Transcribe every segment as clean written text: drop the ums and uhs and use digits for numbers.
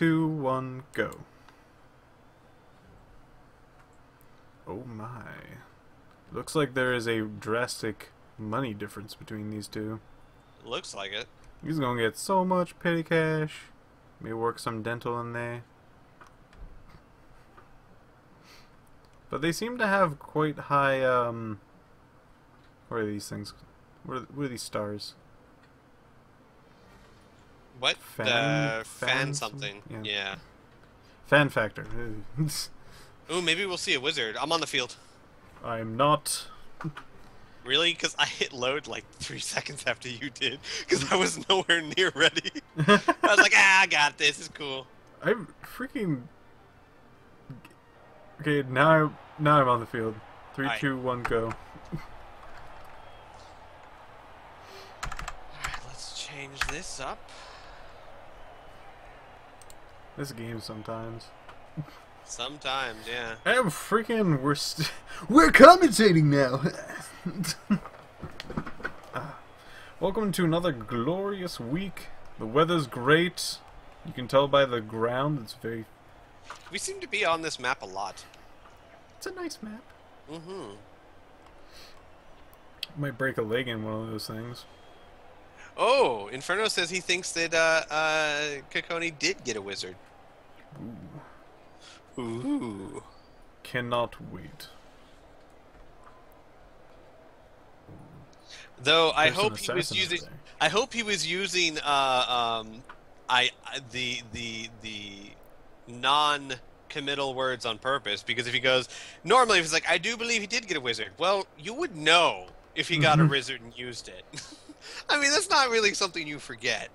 2, 1, go. Oh my. Looks like there is a drastic money difference between these two. Looks like it. He's gonna get so much petty cash. Maybe work some dental in there. But they seem to have quite high, what are these things? What are these stars? What? Fan something. Yeah. Fan factor. Ooh, maybe we'll see a wizard. I'm on the field. I'm not. Really? Because I hit load like 3 seconds after you did. Because I was nowhere near ready. I was like, I got this. It's cool. I'm freaking... Okay, now I'm on the field. 3, right. 2, 1, go. Alright, let's change this up. This game sometimes. Sometimes, yeah. I'm freaking... We're commentating now! Welcome to another glorious week. The weather's great. You can tell by the ground it's very... We seem to be on this map a lot. It's a nice map. Mm-hmm. Might break a leg in one of those things. Oh, Inferno says he thinks that Kikoni did get a wizard. Ooh. Ooh. Cannot wait. Though I There's an hope he was assassin using. over there. I hope he was using the non-committal words on purpose, because if he goes normally, if it's like I do believe he did get a wizard, well, you would know if he got a wizard and used it. I mean, that's not really something you forget.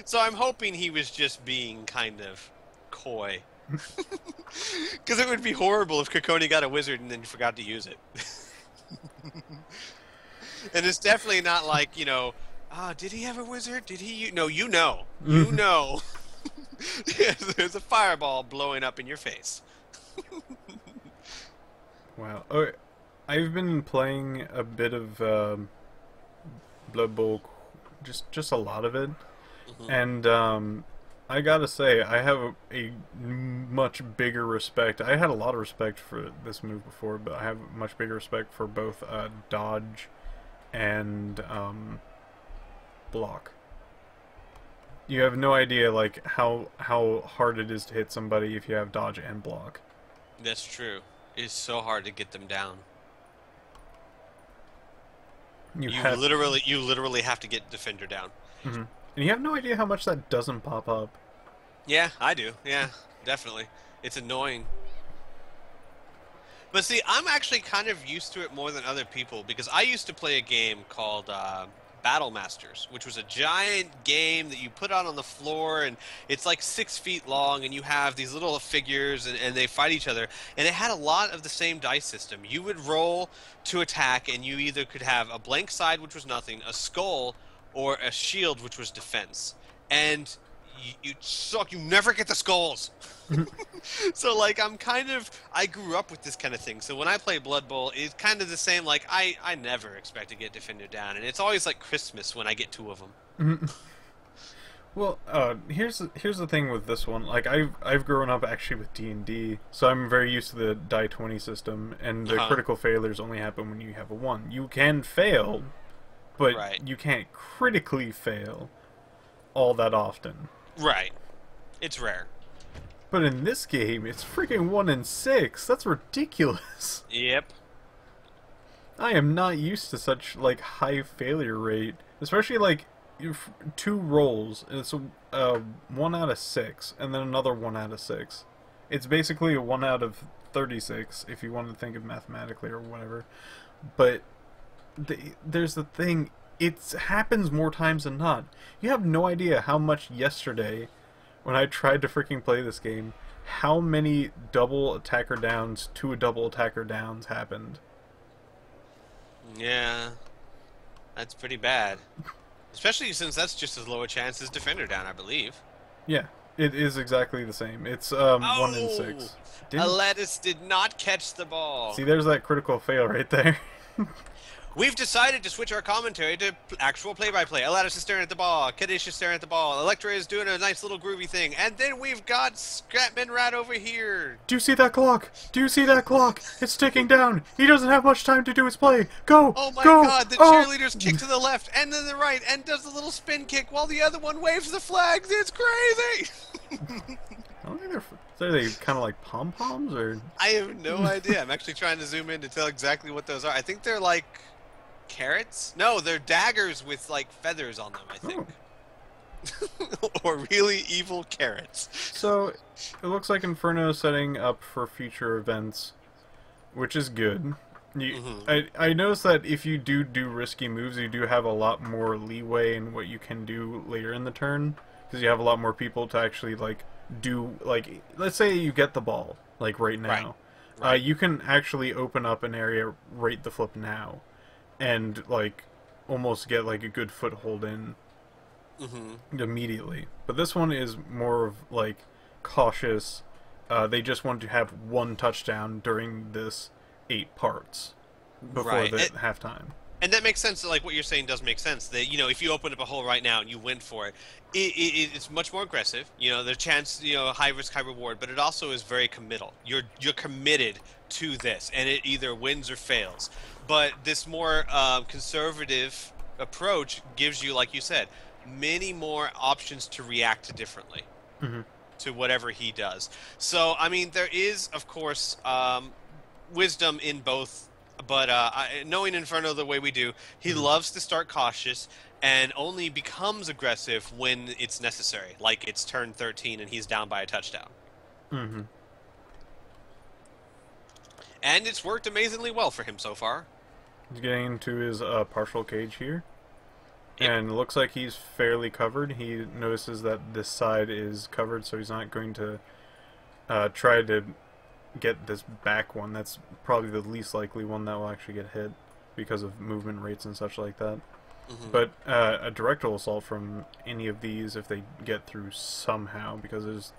So I'm hoping he was just being kind of coy. Because it would be horrible if Kikoni got a wizard and then forgot to use it. And it's definitely not like, you know, did he have a wizard? Did he? No, you know. You know. There's a fireball blowing up in your face. Wow. Okay. I've been playing a bit of Blood Bowl, just a lot of it. And I gotta say, I have a much bigger respect. I had a lot of respect for this move before, but I have much bigger respect for both dodge and block. You have no idea like how hard it is to hit somebody if you have dodge and block. That's true. It's so hard to get them down. You literally have to get defender down. Mm-hmm. And you have no idea how much that doesn't pop up. Yeah, I do. Yeah, definitely. It's annoying. But see, I'm actually kind of used to it more than other people, because I used to play a game called Battle Masters, which was a giant game that you put out on the floor, and it's like 6 feet long, and you have these little figures, and they fight each other. And it had a lot of the same dice system. You would roll to attack, and you either could have a blank side, which was nothing, a skull, or a shield, which was defense. And you suck. You never get the skulls. So, like, I grew up with this kind of thing. So when I play Blood Bowl, it's kind of the same. Like, I never expect to get defender down. And it's always like Christmas when I get 2 of them. Well, here's the thing with this one. Like, I've grown up actually with D&D, so I'm very used to the die 20 system, and the critical failures only happen when you have a 1. You can fail, but you can't critically fail all that often. Right. It's rare. But in this game, it's freaking 1 in 6. That's ridiculous. Yep. I am not used to such, like, high failure rate. Especially, like, 2 rolls. It's a 1 out of 6, and then another 1 out of 6. It's basically a 1 out of 36, if you want to think of mathematically or whatever. But there's the thing. It happens more times than not. You have no idea how much yesterday, when I tried to freaking play this game, how many double attacker downs to a double attacker downs happened. Yeah. That's pretty bad. Especially since that's just as low a chance as defender down, I believe. Yeah, it is exactly the same. It's 1 in 6. Aledis did not catch the ball. See, there's that critical fail right there. We've decided to switch our commentary to actual play-by-play. Aladdis is staring at the ball. Kadish is staring at the ball. Electra is doing a nice little groovy thing. And then we've got Scatman Rat over here. Do you see that clock? Do you see that clock? It's ticking down. He doesn't have much time to do his play. Go! Oh my go! god, the Oh! cheerleaders kick to the left and then the right and does the little spin kick while the other one waves the flags. It's crazy! I don't think are they kind of like pom-poms, or? I have no idea. I'm actually trying to zoom in to tell exactly what those are. I think they're like carrots? No, they're daggers with like feathers on them, I think. Oh. Or really evil carrots. So, it looks like Inferno is setting up for future events, which is good. I noticed that if you do risky moves, you do have a lot more leeway in what you can do later in the turn, because you have a lot more people to actually like do, like, let's say you get the ball like right now. Right. You can actually open up an area right the flip now, and like almost get like a good foothold in immediately. But this one is more of like cautious. They just want to have one touchdown during this 8 parts before the halftime. And that makes sense. Like what you're saying does make sense. That, you know, if you open up a hole right now and you went for it, it's much more aggressive. You know, the chance, you know, high risk, high reward. But it also is very committal. You're committed to this, and it either wins or fails. But this more conservative approach gives you, like you said, many more options to react differently to whatever he does. So, I mean, there is, of course, wisdom in both. But knowing Inferno the way we do, he loves to start cautious and only becomes aggressive when it's necessary. Like it's turn 13 and he's down by a touchdown. And it's worked amazingly well for him so far. He's getting into his partial cage here. And it looks like he's fairly covered. He notices that this side is covered, so he's not going to try to get this back one. That's probably the least likely one that will actually get hit because of movement rates and such like that. But a directional assault from any of these, if they get through somehow, because there's,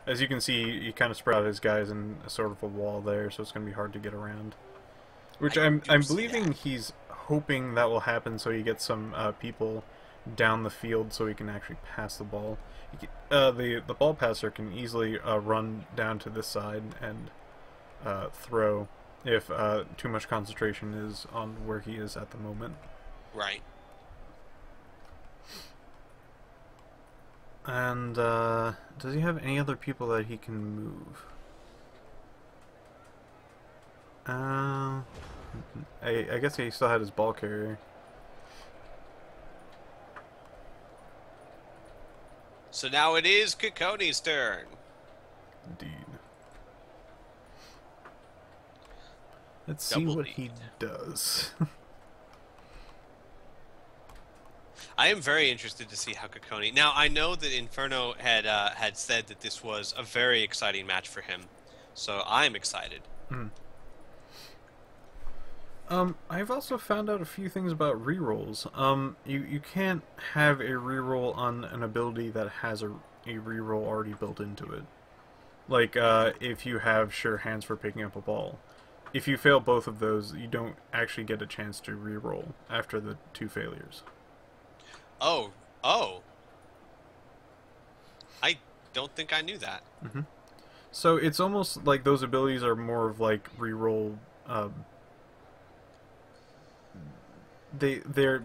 as you can see, he kind of spread out his guys in a sort of a wall there, so it's going to be hard to get around. Which I'm believing he's hoping that will happen, so he gets some people down the field so he can actually pass the ball. The ball passer can easily run down to this side and throw if too much concentration is on where he is at the moment. Right. And does he have any other people that he can move? I guess he still had his ball carrier. So now it is Kikoni's turn. Indeed. Let's see what he does. I am very interested to see how Kikoni... Now, I know that Inferno had said that this was a very exciting match for him, so I'm excited. I've also found out a few things about rerolls. You can't have a reroll on an ability that has a reroll already built into it. Like, if you have sure hands for picking up a ball. If you fail both of those, you don't actually get a chance to reroll after the 2 failures. Oh. I don't think I knew that. So it's almost like those abilities are more of like reroll. They're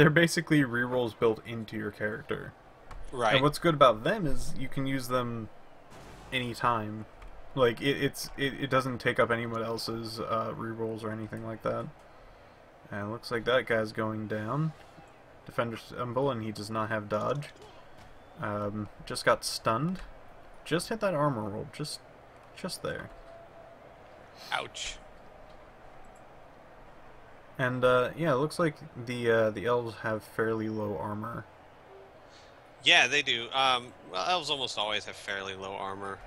basically rerolls built into your character. Right. And what's good about them is you can use them anytime. Like it doesn't take up anyone else's rerolls or anything like that. And it looks like that guy's going down. Defender stumble, and he does not have dodge. Just got stunned. Just hit that armor roll. Just there. Ouch. And yeah, it looks like the elves have fairly low armor. Yeah, they do. Well, elves almost always have fairly low armor.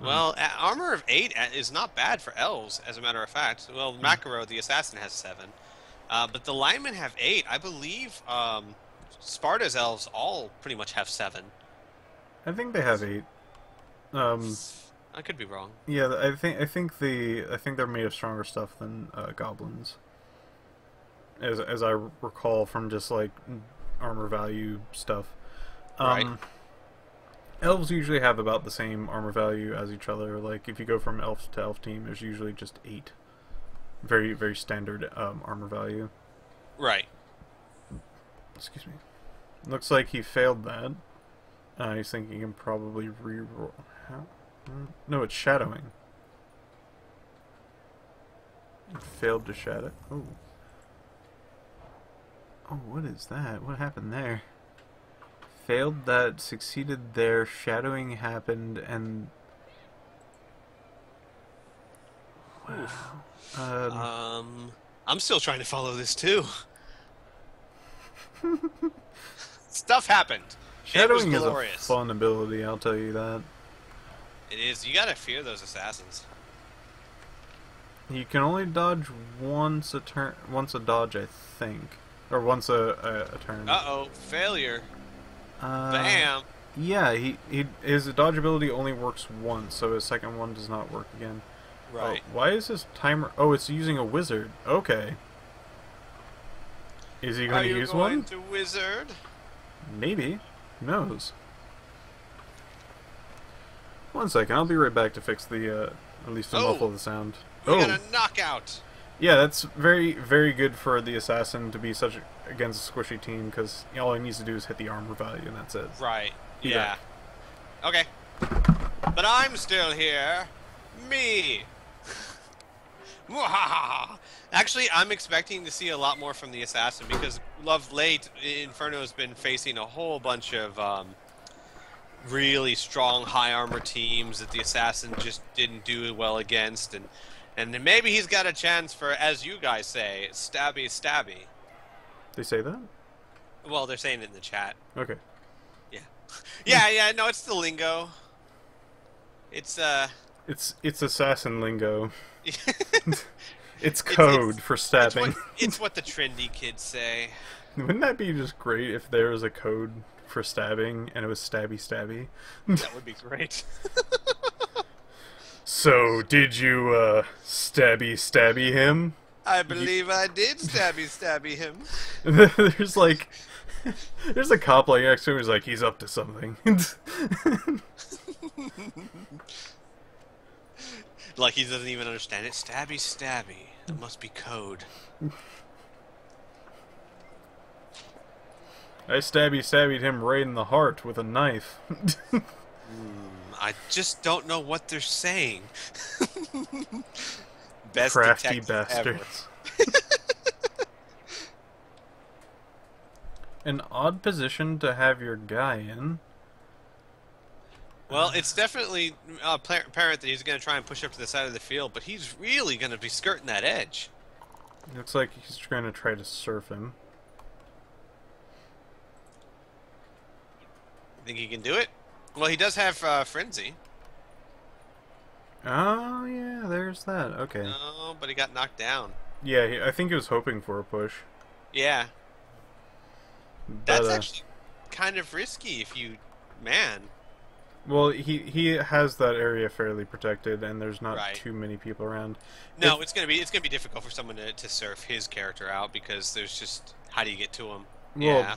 Well, armor of 8 is not bad for elves, as a matter of fact. Well, Makaro, the assassin, has 7. But the linemen have 8. I believe Sparta's elves all pretty much have 7. I think they have 8. I could be wrong. Yeah, I think they're made of stronger stuff than goblins, as I recall from just like armor value stuff. Right. Elves usually have about the same armor value as each other. Like if you go from elf to elf team, there's usually just 8. Very very standard armor value. Right. Excuse me. Looks like he failed that. He's thinking he can probably reroll. How? No, it's shadowing. Failed to shadow. Oh. Oh, what is that? What happened there? Failed that, succeeded there, shadowing happened, and... Wow. I'm still trying to follow this too. Stuff happened. Shadowing it was is a glorious. fun ability, I'll tell you that. It is. You gotta fear those assassins. You can only dodge once a turn, once a dodge, I think, or once a turn. Uh-oh, failure. Bam. Yeah, his dodge ability only works once, so his second one does not work again. Right. Oh, why is this timer? Oh, it's using a wizard. Okay. Is he going to use one? Are you going to wizard? Maybe. Who knows? One second, I'll be right back to fix the, at least to muffle the sound. We got a knockout! Yeah, that's very, very good for the assassin to be such against a squishy team, because all he needs to do is hit the armor value, and that's it. Right, yeah. Okay. But I'm still here. Me! Actually, I'm expecting to see a lot more from the assassin, because of late, Inferno has been facing a whole bunch of really strong high armor teams that the assassin just didn't do well against, and then maybe he's got a chance for, as you guys say, stabby stabby. They say that? Well, they're saying it in the chat. Okay. Yeah. Yeah, no, it's the lingo. It's assassin lingo. It's code for stabbing. It's what the trendy kids say. Wouldn't that be just great if there was a code for stabbing and it was stabby stabby? That would be great. So, did you, stabby stabby him? I believe I did stabby stabby him. There's like... There's a cop like next to him who's like, he's up to something. Like he doesn't even understand it. Stabby stabby. It must be code. I stabbied him right in the heart with a knife. I just don't know what they're saying. Best crafty detective bastards. An odd position to have your guy in. Well, it's definitely apparent that he's going to try and push up to the side of the field, but he's really going to be skirting that edge. Looks like he's going to try to surf him. Think he can do it? Well, he does have Frenzy. Oh, yeah, there's that. Okay. No, but he got knocked down. Yeah, I think he was hoping for a push. Yeah. But, that's actually kind of risky if you... Man. Well, he has that area fairly protected, and there's not Right. too many people around. No, it's gonna be difficult for someone to surf his character out, because there's just... How do you get to him? Well, Yeah.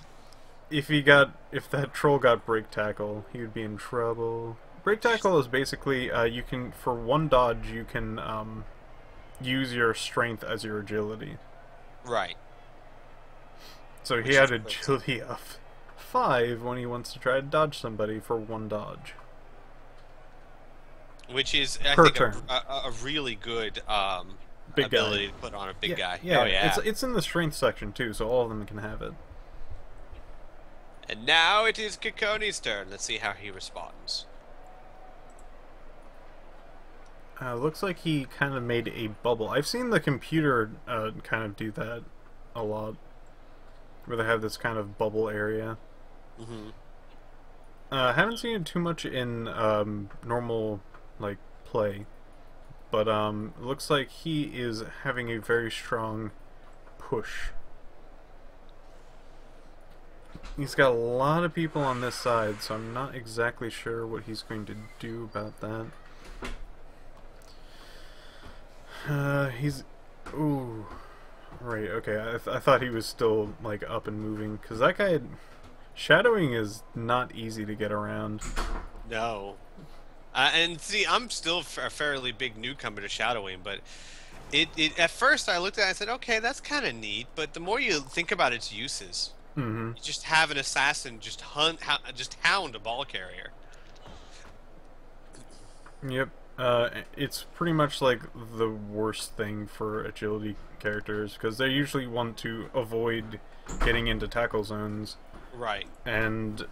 if that troll got break tackle, he would be in trouble. Break tackle is basically you can, for one dodge, you can use your strength as your agility. Right. So he had agility of 5 when he wants to try to dodge somebody for one dodge. Which is, I Per think, turn. a really good Big ability guy. to put on a big guy. Yeah, Oh, yeah. It's in the strength section too, so all of them can have it. And now it is Kikoni's turn. Let's see how he responds. Looks like he kind of made a bubble. I've seen the computer kind of do that a lot, where they have this kind of bubble area. Mm-hmm. Haven't seen it too much in normal like play, but it looks like he is having a very strong push. He's got a lot of people on this side, so I'm not exactly sure what he's going to do about that. He's... Ooh. Right, okay. I thought he was still, like, up and moving. Because that guy... Shadowing is not easy to get around. No. And see, I'm still a fairly big newcomer to shadowing, but it at first I looked at it and I said, okay, that's kind of neat. But the more you think about its uses, Mm-hmm. you just have an assassin just just hound a ball carrier. Yep. It's pretty much like the worst thing for agility characters because they usually want to avoid getting into tackle zones. Right. And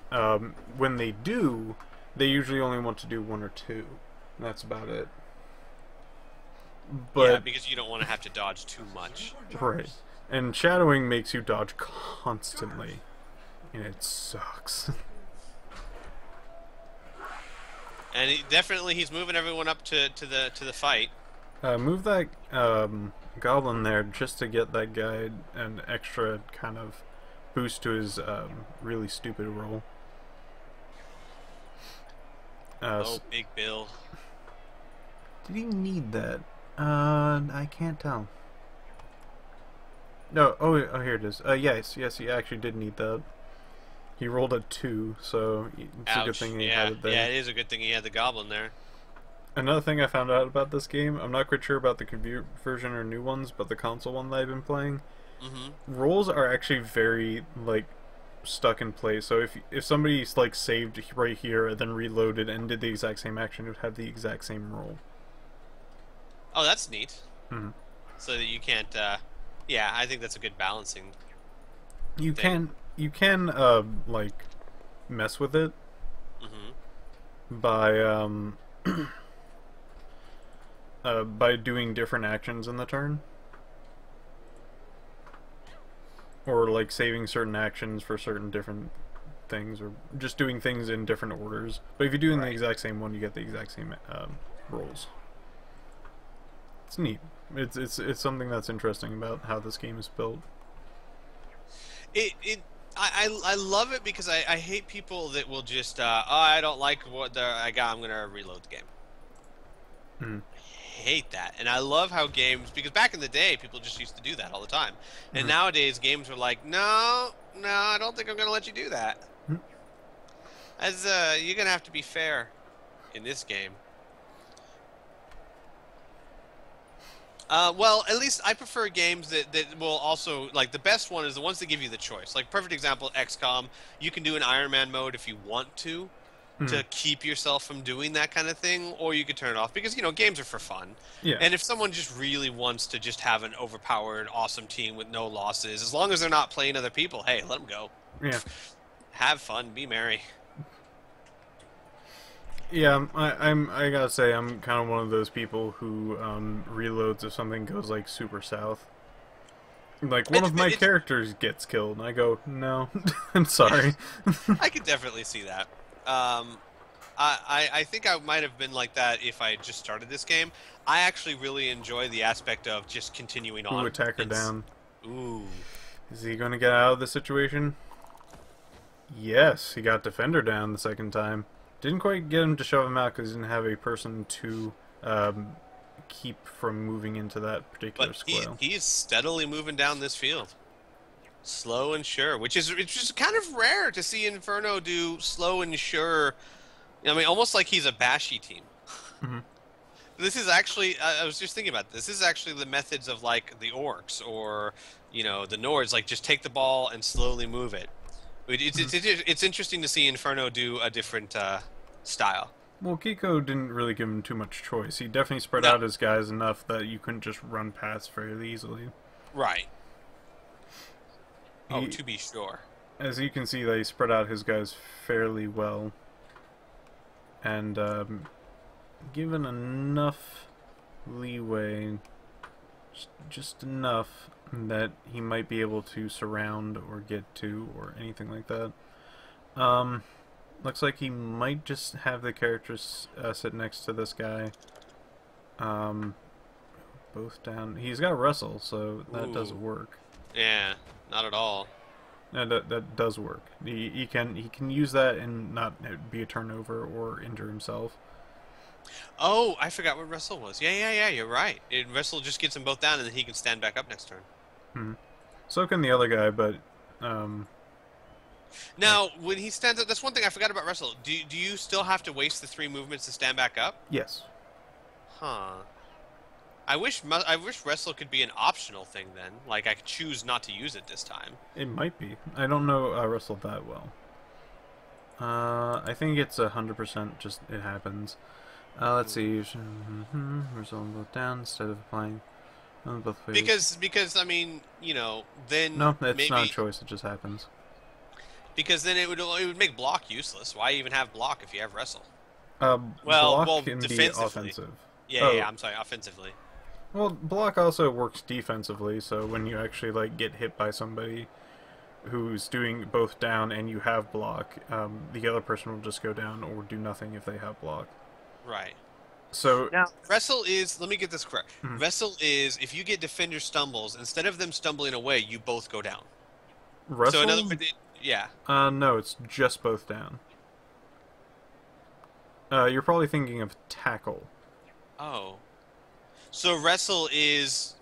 when they do, they usually only want to do one or two. That's about it. But, yeah, because you don't want to have to dodge too much. Right. And shadowing makes you dodge constantly. And it sucks. And he's moving everyone up to the fight. Move that goblin there just to get that guy an extra kind of boost to his really stupid roll. Oh, Big Bill. Did he need that? I can't tell. No, oh, here it is. Yes, he actually did need that. He rolled a 2, so it's Ouch. a good thing he had it there. Yeah, it is a good thing he had the goblin there. Another thing I found out about this game, I'm not quite sure about the computer version or new ones, but the console one that I've been playing, rolls are actually very, like, stuck in place. So if somebody's, like, saved right here and then reloaded and did the exact same action, it would have the exact same roll. Oh, that's neat. Mm-hmm. So that you can't, yeah, I think that's a good balancing You thing. can, like, mess with it by doing different actions in the turn. Or, like, saving certain actions for certain different things, or just doing things in different orders. But if you do in the exact same one, you get the exact same rolls. It's neat. It's something that's interesting about how this game is built. I love it because I hate people that will just oh, I don't like what I got, I'm gonna reload the game. I hate that. And I love how games, because back in the day people just used to do that all the time, and nowadays games are like, no, I don't think I'm gonna let you do that. As you're gonna have to be fair in this game. Well, at least I prefer games that will also, like, the best one is the ones that give you the choice. Like, perfect example, XCOM. You can do an Iron Man mode if you want to keep yourself from doing that kind of thing, or you could turn it off because, you know, games are for fun. Yeah. And if someone just really wants to just have an overpowered, awesome team with no losses, as long as they're not playing other people, hey, let them go. Yeah. Have fun, be merry. Yeah, I gotta say, I'm kind of one of those people who reloads if something goes, like, super south. Like, one of my characters gets killed, and I go, no, I'm sorry. I could definitely see that. I think I might have been like that if I just started this game. I actually really enjoy the aspect of just continuing on. Ooh, attacker down. Ooh. Is he gonna get out of the situation? Yes, he got defender down the second time. Didn't quite get him to shove him out because he didn't have a person to keep from moving into that particular square. He's steadily moving down this field. Slow and sure, which is kind of rare to see Inferno do slow and sure. I mean, almost like he's a bashy team. This is actually, I was just thinking about this. This is actually the methods of, like, the orcs or, you know, the Nords. Like, just take the ball and slowly move it. It's interesting to see Inferno do a different style. Well, Kiko didn't really give him too much choice. He definitely spread out his guys enough that you couldn't just run past fairly easily. Right. Oh, to be sure. As you can see, that he spread out his guys fairly well. And given enough leeway, just enough that he might be able to surround or get to or anything like that. Looks like he might just have the characters sit next to this guy. Both down. He's got wrestle, so that does work. Yeah, not at all. No, that does work. He can use that and not be a turnover or injure himself. Oh, I forgot what wrestle was. Yeah. You're right. Wrestle just gets them both down, and then he can stand back up next turn. Hmm. So can the other guy, but um, like, Now, when he stands up, that's one thing I forgot about wrestle. Do you still have to waste the 3 movements to stand back up? yes. Huh. I wish wrestle could be an optional thing then. Like I could choose not to use it this time. It might be. I don't know wrestle that well. I think it's 100% just it happens. Let's see. Wrestle both down instead of applying both ways. Because I mean, then No, it's maybe not a choice. It just happens. because then it would make block useless. Why even have block if you have wrestle? Block can be defensively. offensive. Yeah, I'm sorry, offensively. Well, block also works defensively, so when you actually like get hit by somebody who's doing both down and you have block, the other person will just go down or do nothing if they have block. Right. So Now, wrestle is, let me get this correct. Mhm. Wrestle is, if you get defender stumbles, instead of them stumbling away, you both go down. wrestle, So in other words, yeah. no, it's just both down. You're probably thinking of tackle. Oh. So wrestle is,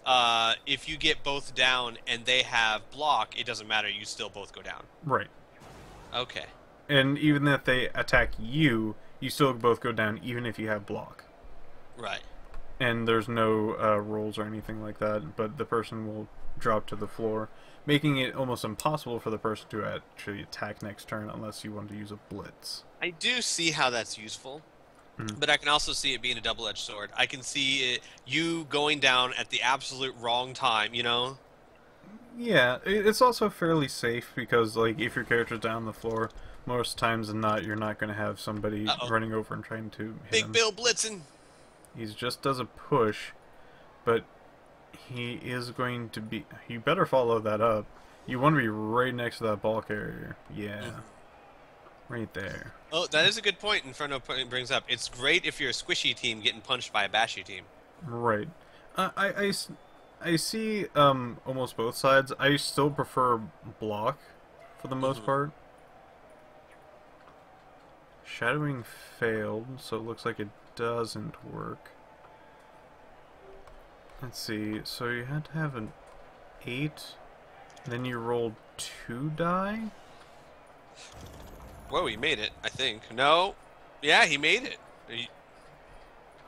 if you get both down and they have block, it doesn't matter, you still both go down. Right. Okay. And even if they attack you, you still both go down, even if you have block. Right. And there's no rolls or anything like that, but the person will drop to the floor, making it almost impossible for the person to actually attack next turn unless you want to use a blitz. I do see how that's useful, Mhm. but I can also see it being a double-edged sword. I can see you going down at the absolute wrong time, Yeah, it's also fairly safe because, like, if your character's down on the floor, most times than not, you're not going to have somebody running over and trying to hit Big him. Bill blitzing. He just does a push, but he is going to be... You better follow that up. You want to be right next to that ball carrier. Yeah. Right there. Oh, that is a good point Inferno brings up. It's great if you're a squishy team getting punched by a bashy team. Right. I see almost both sides. I still prefer block for the most part. Shadowing failed, so it looks like it doesn't work. Let's see. So you had to have an 8, then you rolled 2 die? Whoa, he made it, I think. No. Yeah, he made it.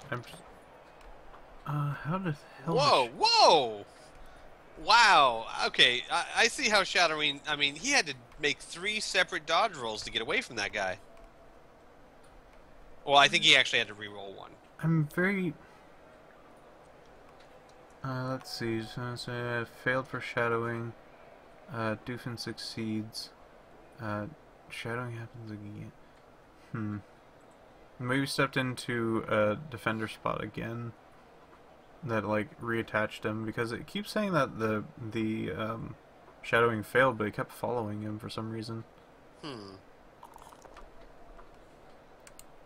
I'm just... how the hell... Whoa! Wow. Okay, I see how Shadowing... I mean, he had to make 3 separate dodge rolls to get away from that guy. Well, I think he actually had to re-roll 1. I'm very... let's see. So, failed for shadowing. Doofin succeeds. Shadowing happens again. Maybe stepped into a defender spot again. That, like, reattached him. Because it keeps saying that the shadowing failed, but it kept following him for some reason.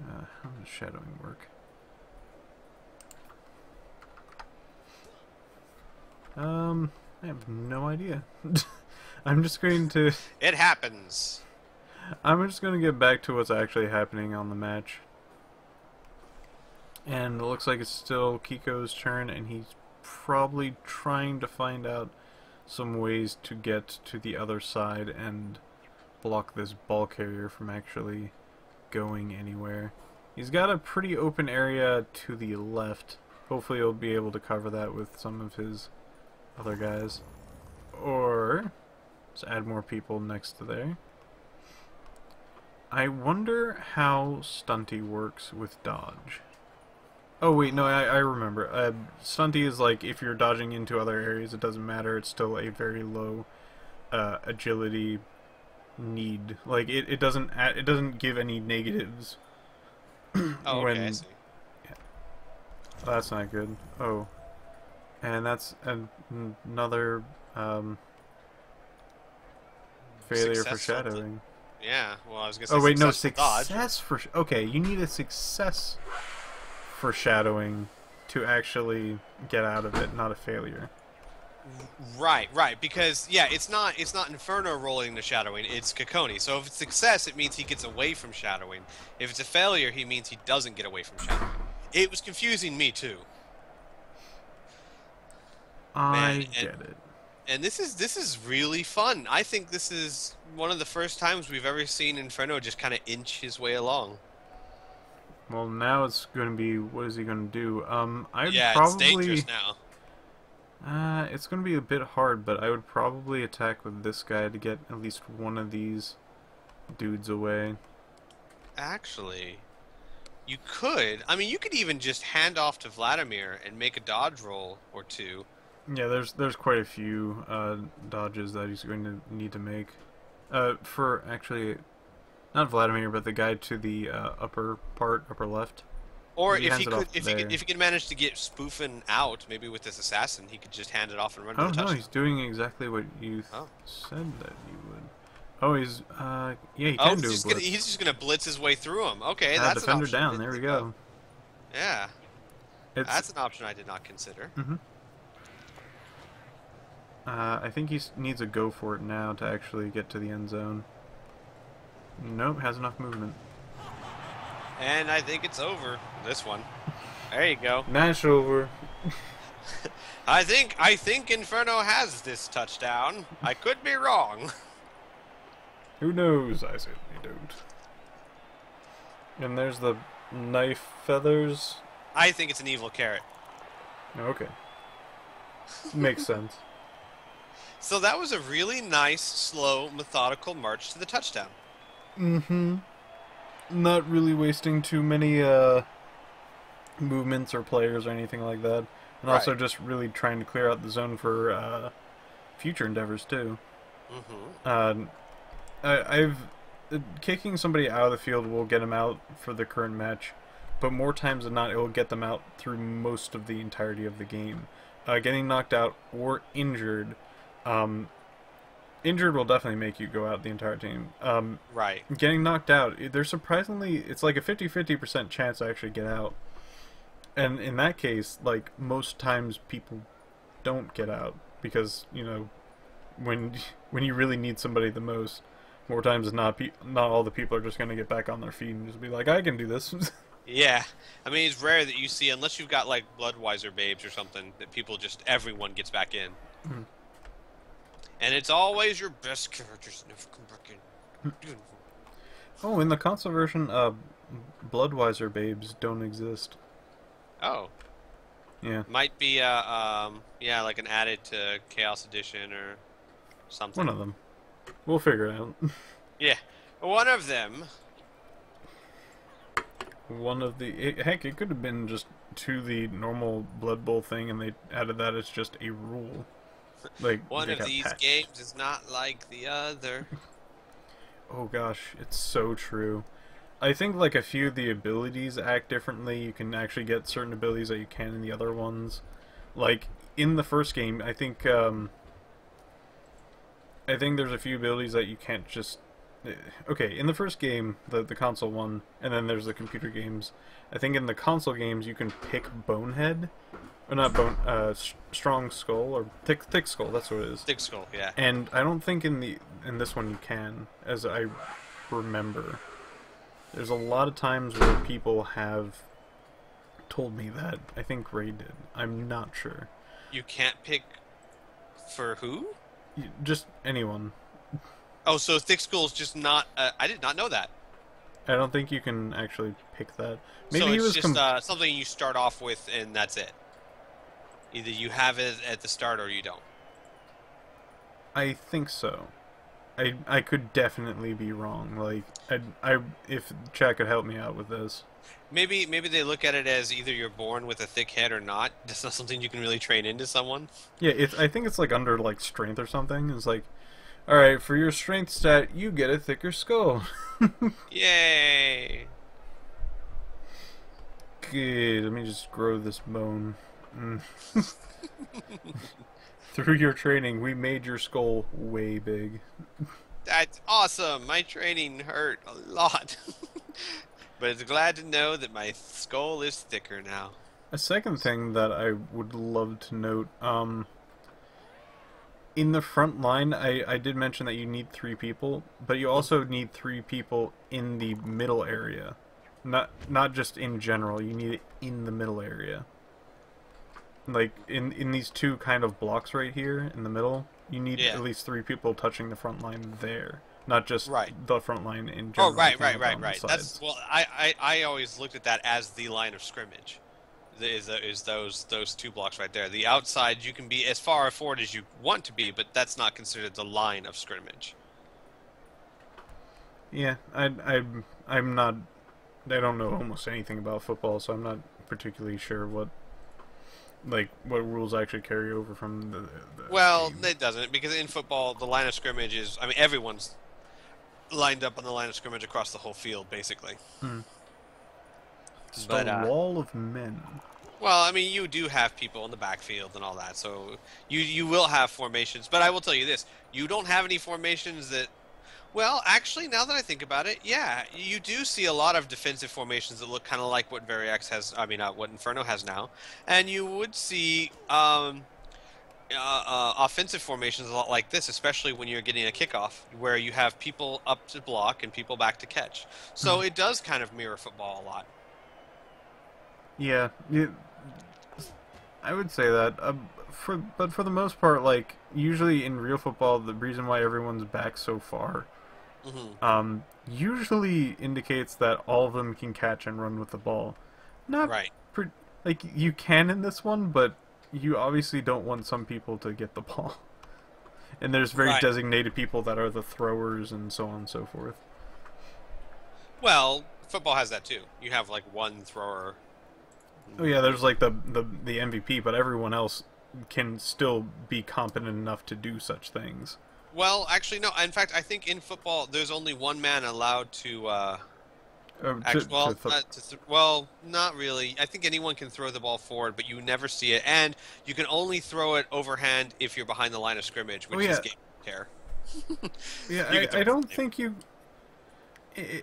How does shadowing work? I have no idea. I'm just going to... It happens. I'm just going to get back to what's actually happening on the match. And it looks like it's still Kiko's turn, and he's probably trying to find out some ways to get to the other side and block this ball carrier from actually going anywhere. He's got a pretty open area to the left. Hopefully he'll be able to cover that with some of his other guys. Or just add more people next to there. I wonder how Stunty works with dodge. Oh wait, no, I remember. Stunty is like, if you're dodging into other areas, it doesn't matter. It's still a very low agility need. Like, it doesn't give any negatives. Oh, okay, I see. Yeah. Oh, that's not good. Oh. And that's another failure for shadowing. Yeah, well, I was gonna say. Oh wait, no, success success for okay. You need a success for shadowing to actually get out of it, not a failure. Right, because yeah, it's not Inferno rolling the shadowing, it's Kikoni. So if it's success, it means he gets away from shadowing. If it's a failure, he means he doesn't get away from shadowing. It was confusing me too, man. I get it. And this is really fun. I think this is one of the first times we've ever seen Inferno just kind of inch his way along. Well, now it's going to be, what is he going to do? I'd Yeah, it's dangerous probably, now. it's going to be a bit hard, but I would probably attack with this guy to get at least one of these dudes away. Actually, you could. I mean, you could even just hand off to Vladimir and make a dodge roll or two. Yeah, there's quite a few dodges that he's going to need to make. For actually, not Vladimir, but the guy to the upper left. Or He if hands he it could, off if there. he could manage to get Spoofin out, maybe with this assassin, he could just hand it off and run to Oh the no, touchdown. he's doing exactly what you Oh, said that he would. Oh, he's yeah, he oh, can do a blitz. he's just gonna blitz his way through him. Okay, Ah, that's an defender option. I down. didn't There we think go. of. Yeah, It's that's an option I did not consider. I think he needs a go for it now to actually get to the end zone. Nope, has enough movement. And I think it's over. This one. There you go. Match over. I think Inferno has this touchdown. I could be wrong. Who knows? I certainly don't. And there's the knife feathers. I think it's an evil carrot. Okay. Makes sense. So that was a really nice, slow, methodical march to the touchdown. Mm-hmm. Not really wasting too many movements or players or anything like that. And also Right. just really trying to clear out the zone for future endeavors too. Mm-hmm. I've kicking somebody out of the field will get them out for the current match, but more times than not, it will get them out through most of the entirety of the game. Getting knocked out or injured, injured will definitely make you go out the entire team. Right. Getting knocked out, there's surprisingly, it's like a 50-50% chance to actually get out. And in that case, like, most times people don't get out because, you know, when you really need somebody the most, more times than not, not all the people are just going to get back on their feet and just be like, I can do this. Yeah. I mean, it's rare that you see, unless you've got, like, Bloodweiser babes or something, that people just, everyone gets back in. Mhm. And it's always your best characters never come back in. Oh, in the console version, Bloodweiser babes don't exist. Oh. Yeah. Might be, yeah, like an added to Chaos Edition or something. One of them. We'll figure it out. Yeah. One of them. One of the... heck, it could have been just to the normal Blood Bowl thing, and they added that as just a rule. Like, One they of got these patched. games is not like the other. Oh gosh, it's so true. I think like a few of the abilities act differently. You can actually get certain abilities that you can in the other ones. Like, in the first game, I think there's a few abilities that you can't just... Okay, in the first game, the console one, and then there's the computer games. I think in the console games you can pick Bonehead, or not Bone, Strong Skull, or Thick Skull, that's what it is. Thick Skull, yeah. And I don't think in this one you can, as I remember. There's a lot of times where people have told me that. I think Ray did. I'm not sure. You can't pick for who? Just anyone. Oh, so Thick Skull's just not... I did not know that. I don't think you can actually pick that. Maybe So he it's was just something you start off with and that's it. Either you have it at the start or you don't. I think so. I could definitely be wrong. Like, if chat could help me out with this. Maybe they look at it as either you're born with a thick head or not. That's not something you can really train into someone. Yeah, I think it's like under like strength or something. It's like, all right, for your strength stat, you get a thicker skull. Yay! Good. Let me just grow this bone. Through your training, we made your skull way big. That's awesome. My training hurt a lot. But it's glad to know that my skull is thicker now. A second thing that I would love to note, in the front line, I did mention that you need 3 people, but you also need 3 people in the middle area. Not just in general. You need it in the middle area. Like in these two kind of blocks right here in the middle, you need Yeah. at least 3 people touching the front line there, not just Right. the front line in Oh, general. right, kind right, of right, on the right. That's sides. well, I always looked at that as the line of scrimmage. Is those 2 blocks right there. The outside you can be as far forward as you want to be, but that's not considered the line of scrimmage. Yeah, I'm not. I don't know almost anything about football, so I'm not particularly sure what rules actually carry over from the Well, game. it doesn't because in football the line of scrimmage is. I mean, everyone's lined up on the line of scrimmage across the whole field, basically. Hmm. Just a But wall of men. well, I mean, you do have people in the backfield and all that, so you will have formations. But I will tell you this: you don't have any formations that. Well, actually, now that I think about it, yeah, you do see a lot of defensive formations that look kind of like what Variax has. I mean, what Inferno has now, and you would see offensive formations a lot like this, especially when you're getting a kickoff, where you have people up to block and people back to catch. Hmm. So it does kind of mirror football a lot. Yeah, I would say that. But for the most part, like usually in real football, the reason why everyone's back so far, usually indicates that all of them can catch and run with the ball. Not Right. like you can in this one, but you obviously don't want some people to get the ball. And there's very Right. designated people that are the throwers and so on and so forth. Well, football has that too. You have like one thrower. Oh yeah, there's like the MVP, but everyone else can still be competent enough to do such things. Well, actually, no. In fact, I think in football, there's only one man allowed to. Well, not really. I think anyone can throw the ball forward, but you never see it, and you can only throw it overhand if you're behind the line of scrimmage, which is game care. Yeah, You can throw I it don't from think you.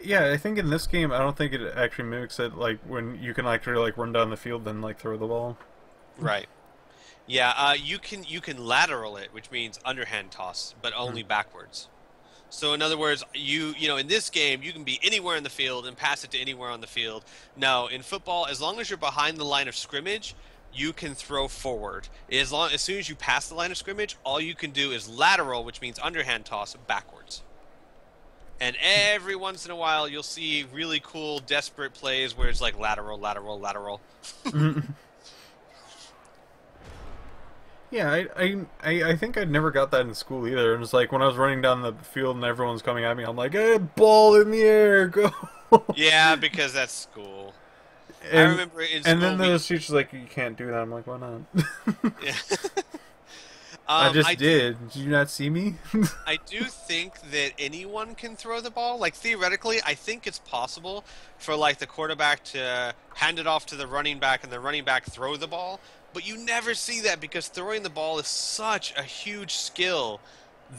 Yeah, I think in this game, I don't think it actually mimics it. Like when you can actually like run down the field and like throw the ball. Right. Yeah. You can lateral it, which means underhand toss, but only backwards. So in other words, you know in this game you can be anywhere in the field and pass it to anywhere on the field. Now in football, as long as you're behind the line of scrimmage, you can throw forward. As soon as you pass the line of scrimmage, all you can do is lateral, which means underhand toss backwards. And every once in a while, you'll see really cool, desperate plays where it's like lateral, lateral, lateral. Yeah, I think I never got that in school either. And it's like when I was running down the field and everyone's coming at me, I'm like, "Hey, ball in the air, go!" Yeah, because that's school. I And remember in and school then the teacher's like, "You can't do that." I'm like, "Why not?" yeah. I just I did. Did you not see me? I do think that anyone can throw the ball. Like theoretically, I think it's possible for like the quarterback to hand it off to the running back and the running back throw the ball. But you never see that because throwing the ball is such a huge skill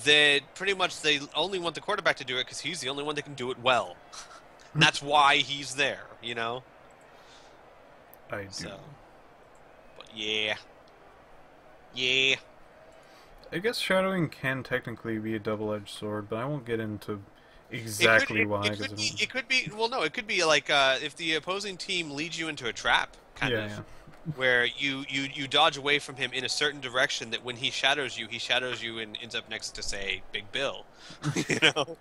that pretty much they only want the quarterback to do it because he's the only one that can do it well. And that's why he's there, you know? I do. So, but yeah. Yeah. I guess shadowing can technically be a double-edged sword, but I won't get into exactly why. It could be. Well, no, it could be like if the opposing team leads you into a trap, kind of, yeah. where you dodge away from him in a certain direction. That when he shadows you and ends up next to say Big Bill. You know,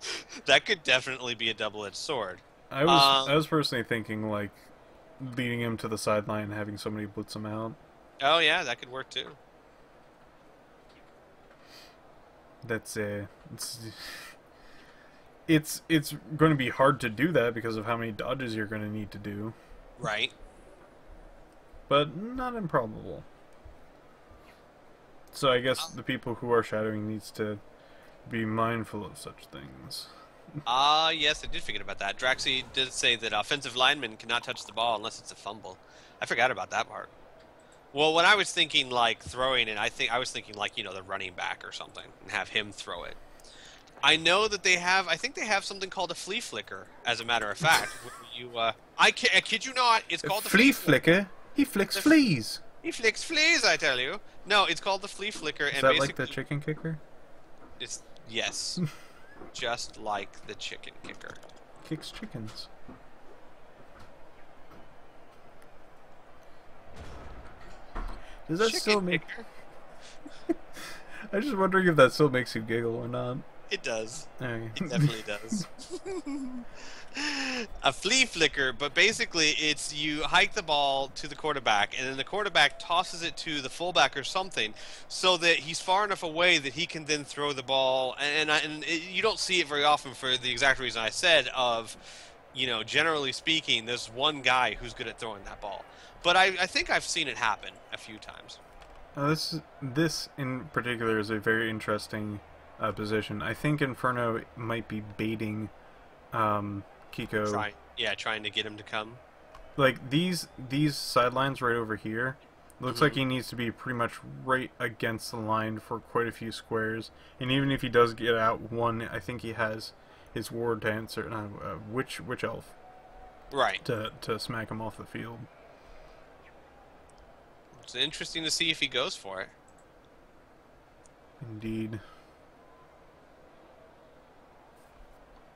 that could definitely be a double-edged sword. I was personally thinking like leading him to the sideline and having somebody blitz him out. Oh yeah, that could work too. That's it's going to be hard to do that because of how many dodges you're going to need to do, Right. but not improbable. So I guess the people who are shadowing needs to be mindful of such things. Yes, I did forget about that. Draxi did say that offensive linemen cannot touch the ball unless it's a fumble. I forgot about that part. Well, when I was thinking like throwing it, I was thinking like, you know, the running back or something and have him throw it. I know that I think they have something called a flea flicker, as a matter of fact. I kid you not, it's called the flea flicker. He flicks fleas. He flicks fleas, I tell you. No, it's called the flea flicker. Is and that basically, like the chicken kicker? It's, yes. Just like the chicken kicker. Kicks chickens. Does that still Chicken make... picker. I'm just wondering if that still makes you giggle or not. It does. Okay. It definitely does. A flea flicker, but basically it's you hike the ball to the quarterback, and then the quarterback tosses it to the fullback or something, so that he's far enough away that he can then throw the ball. You don't see it very often for the exact reason I said of, generally speaking, there's one guy who's good at throwing that ball. But I think I've seen it happen a few times. This in particular is a very interesting position. I think Inferno might be baiting Kiko. Trying to get him to come. Like these sidelines right over here, looks like he needs to be pretty much right against the line for quite a few squares. And even if he does get out one, I think he has his ward to answer. Witch elf. Right. To smack him off the field. It's interesting to see if he goes for it. Indeed.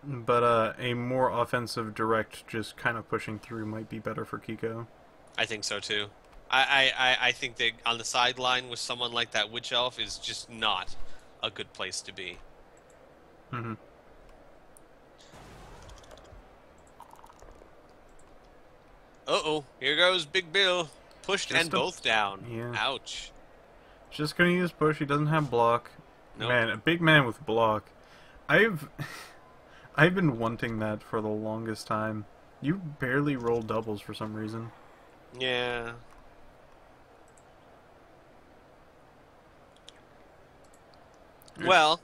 But a more offensive direct, just kind of pushing through might be better for Kiko. I think so too. I think that on the sideline with someone like that witch elf is just not a good place to be. Mm-hmm. Uh-oh, here goes Big Bill. Pushed and both down. Yeah. Ouch. Just gonna use push. He doesn't have block. Nope. Man, a big man with block. I've been wanting that for the longest time. You barely roll doubles for some reason. Yeah. Well,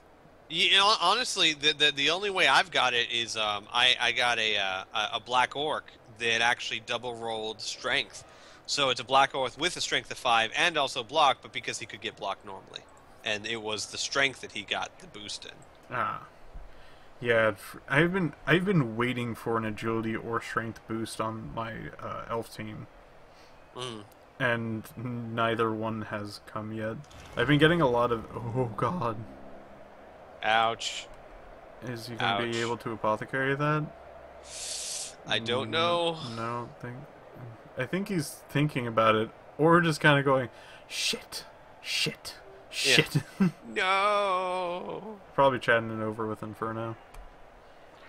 honestly, the only way I've got it is I got a black orc that actually double rolled strength. So it's a black orc with a strength of 5 and also block, but because he could get blocked normally, and it was the strength that he got the boost in. Ah. Yeah, I've been waiting for an agility or strength boost on my elf team, and neither one has come yet. I've been getting a lot of oh god. Ouch. Is he gonna be able to apothecary that? I don't know. No, I think he's thinking about it, or just kind of going, shit. No. Probably chatting it over with Inferno.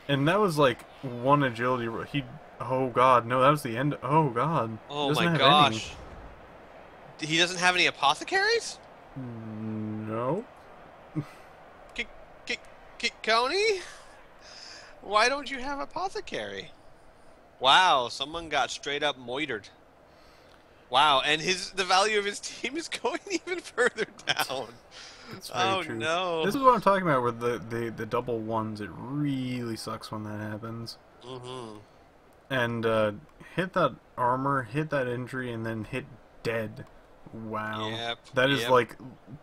And that was like one agility. Oh god, no, that was the end. Oh god. Oh my gosh. He doesn't have any apothecaries? No. Kikoni? Why don't you have apothecary? Wow, someone got straight up moitered. Wow, and the value of his team is going even further down. Oh true. No! This is what I'm talking about with the double ones. It really sucks when that happens. And hit that armor, hit that injury, and then hit dead. Wow. Yep. That is like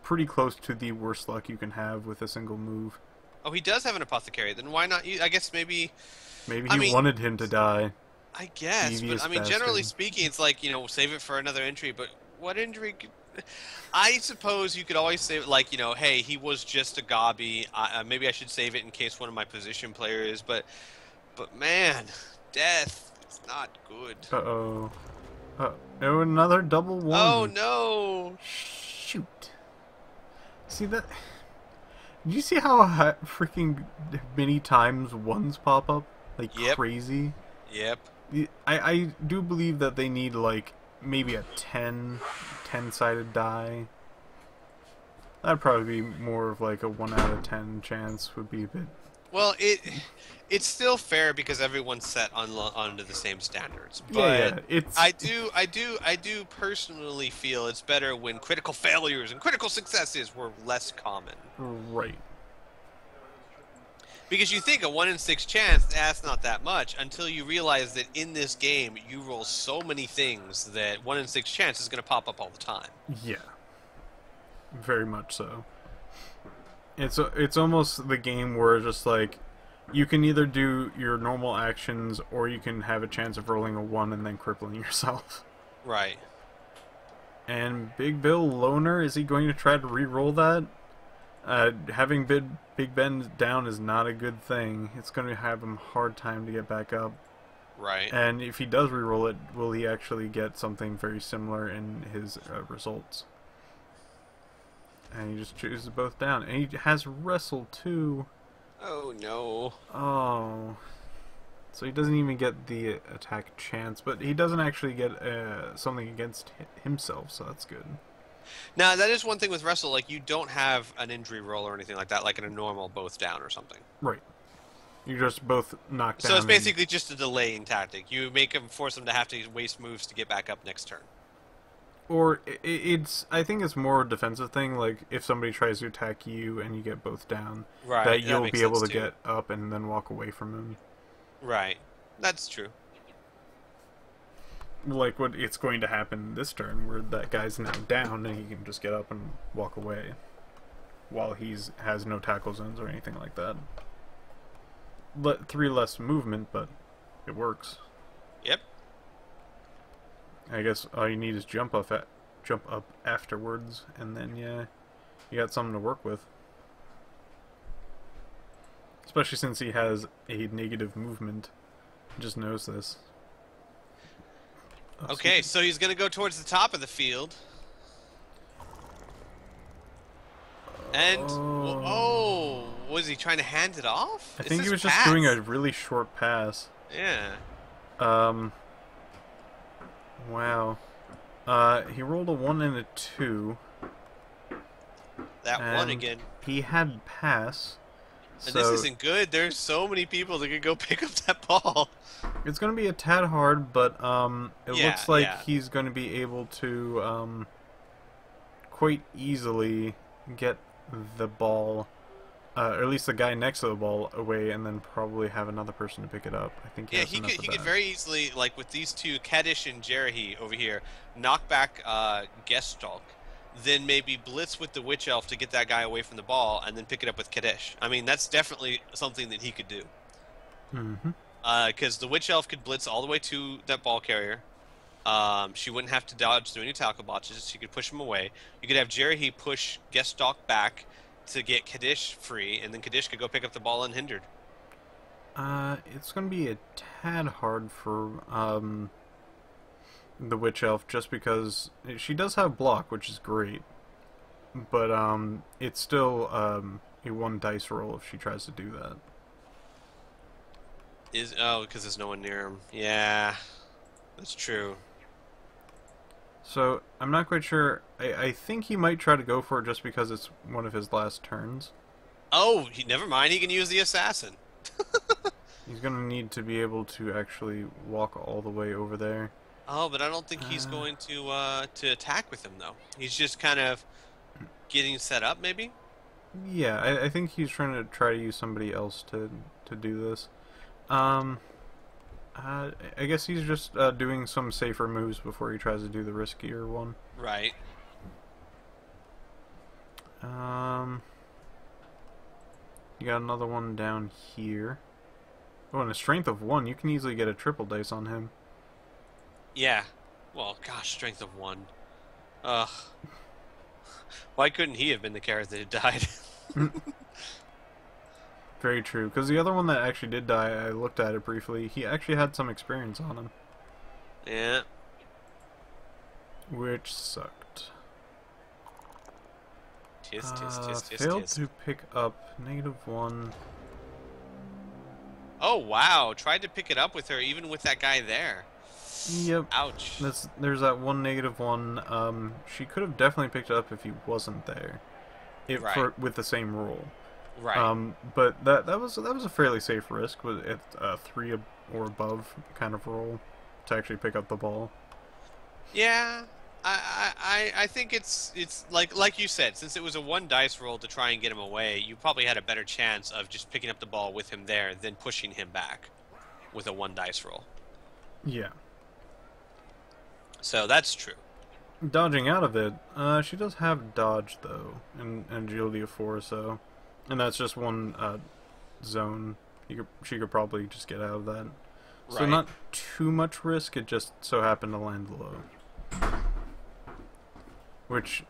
pretty close to the worst luck you can have with a single move. Oh, he does have an apothecary. Then why not use? I guess maybe. Maybe he wanted him to die. I guess, but I mean, generally speaking, it's like, save it for another injury. But what injury? I suppose you could always save it, like, hey, he was just a gobby. Maybe I should save it in case one of my position players. But man, death is not good. Uh-oh. Oh, another double one. Oh no! Shoot. See that? Do you see how freaking many times ones pop up? Like crazy? Yep. I do believe that they need like maybe a 10-sided die. That'd probably be more of like a 1 out of 10 chance would be a bit. Well, it's still fair because everyone's set onto the same standards. But it's. I do personally feel it's better when critical failures and critical successes were less common. Right. Because you think a 1 in 6 chance, that's not that much, until you realize that in this game you roll so many things that 1 in 6 chance is going to pop up all the time. Yeah. Very much so. It's almost the game where just like you can either do your normal actions or you can have a chance of rolling a 1 and then crippling yourself. Right. And Big Bill Loner, is he going to try to re-roll that? Having Big Ben down is not a good thing. It's going to have him a hard time to get back up. Right. And if he does reroll it, will he actually get something very similar in his results? And he just chooses both down. And he has wrestle too. Oh no. Oh. So he doesn't even get the attack chance, but he doesn't actually get something against himself, so that's good. Now, that is one thing with wrestle, like, you don't have an injury roll or anything like that, like in a normal both down or something. Right. You just both knock down. So it's basically just a delaying tactic. You make them, force them to have to waste moves to get back up next turn. Or I think it's more a defensive thing, like if somebody tries to attack you and you get both down, Right, that you'll makes be able to sense, too. get up and then walk away from him. Right. That's true. Like what it's going to happen this turn, where that guy's now down and he can just get up and walk away, while has no tackle zones or anything like that. 3 less movement, but it works. Yep. I guess all you need is jump up afterwards, and then yeah, you got something to work with. Especially since he has a negative movement, he just knows this. Oh, Okay, so he's going to go towards the top of the field. And, was he trying to hand it off? I think he was just doing a really short pass. Yeah. Wow. He rolled a 1 and a 2. That one again. He had pass. And so this isn't good. There's so many people that could go pick up that ball. it's going to be a tad hard, but it looks like yeah. he's going to be able to quite easily get the ball, or at least the guy next to the ball, away, and then probably have another person to pick it up. I think He could very easily, like with these two, Kadish and Jerahi over here, knock back Gestalk, then maybe blitz with the Witch Elf to get that guy away from the ball, and then pick it up with Kadish. I mean, that's definitely something that he could do. Mm-hmm. Because the Witch Elf could blitz all the way to that ball carrier. She wouldn't have to dodge through any tackle botches. She could push him away. You could have Jerahi push Gestalk back to get Kadish free, and then Kadish could go pick up the ball unhindered. It's going to be a tad hard for the Witch Elf, just because she does have block, which is great, but it's still a 1 dice roll if she tries to do that. Because there's no one near him. Yeah, that's true. So I'm not quite sure. I think he might try to go for it just because it's one of his last turns. Oh, never mind. He can use the assassin. He's going to need to be able to actually walk all the way over there. Oh, but I don't think he's going to attack with him, though. He's just kind of getting set up, maybe? Yeah, I think he's trying to use somebody else to do this. I guess he's just doing some safer moves before he tries to do the riskier one. Right. You got another one down here. Oh, and a strength of 1. You can easily get a triple dice on him. Yeah. Well, gosh, strength of 1. Ugh. Why couldn't he have been the character that died? Very true, because the other one that actually did die, I looked at it briefly, he actually had some experience on him. Yeah. Which sucked. Tis. Failed to pick up -1. Oh, wow. Tried to pick it up with her, even with that guy there. Yep. Ouch. There's that one -1. She could have definitely picked it up if he wasn't there. With the same roll. Right. But that was a fairly safe risk with a 3 or above kind of roll to actually pick up the ball. Yeah. I think it's like you said, since it was a 1 dice roll to try and get him away, you probably had a better chance of just picking up the ball with him there than pushing him back with a 1 dice roll. Yeah. So that's true. Dodging out of it, she does have dodge though, and agility of 4, so, and that's just 1 zone. She could probably just get out of that. So Right. not too much risk. It just so happened to land low. Which,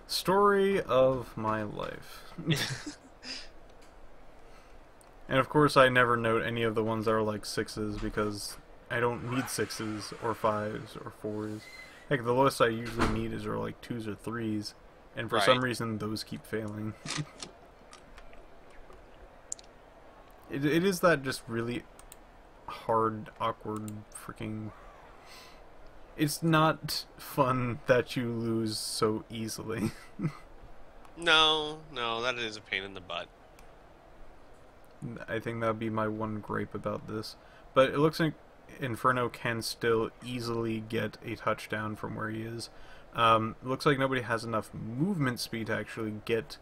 story of my life. And of course, I never note any of the ones that are like 6s because I don't need 6s or 5s or 4s. Heck, the lowest I usually need is like 2s or 3s, and for some reason those keep failing. It is that just really hard, awkward, freaking... It's not fun that you lose so easily. No, that is a pain in the butt. I think that would be my one gripe about this. But it looks like Inferno can still easily get a touchdown from where he is. Looks like nobody has enough movement speed to actually get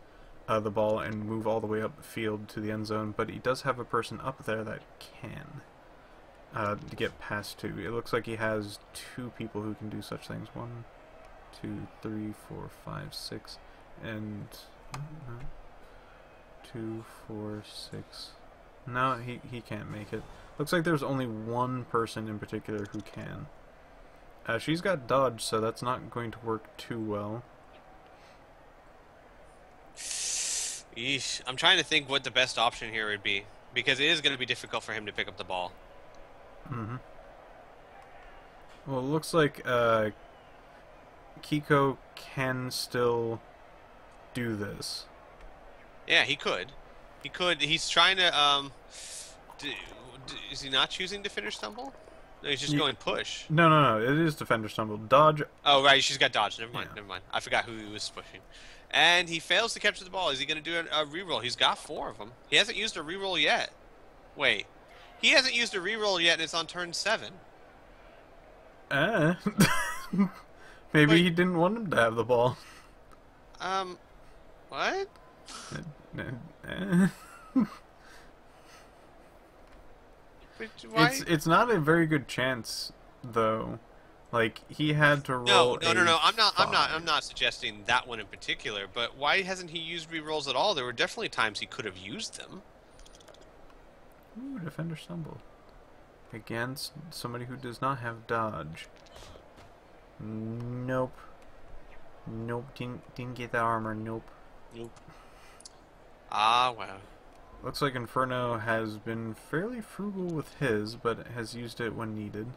the ball and move all the way up the field to the end zone, but he does have a person up there that can to get past to. It looks like he has 2 people who can do such things. 1, 2, 3, 4, 5, 6, and 2, 4, 6. No, he can't make it. Looks like there's only one person in particular who can. She's got dodge, so that's not going to work too well. Eesh. I'm trying to think what the best option here would be, because it is going to be difficult for him to pick up the ball. Mm-hmm. Well, it looks like Kiko can still do this. Yeah, he could. He could. He's trying to. Is he not choosing Defender Stumble? No, he's just going push. No. It is Defender Stumble. Dodge. Oh, right. She's got dodge. Never mind. I forgot who he was pushing. And he fails to capture the ball. Is he going to do a reroll? He's got 4 of them. He hasn't used a reroll yet. Wait. He hasn't used a reroll yet, and it's on turn 7. Maybe he didn't want him to have the ball. What? It's not a very good chance, though. Like, he had to roll. No. I'm not suggesting that one in particular. But why hasn't he used rerolls at all? There were definitely times he could have used them. Ooh, Defender Stumble. Against somebody who does not have dodge. Nope. Didn't get the armor. Nope. Ah, wow. Looks like Inferno has been fairly frugal with his, but has used it when needed.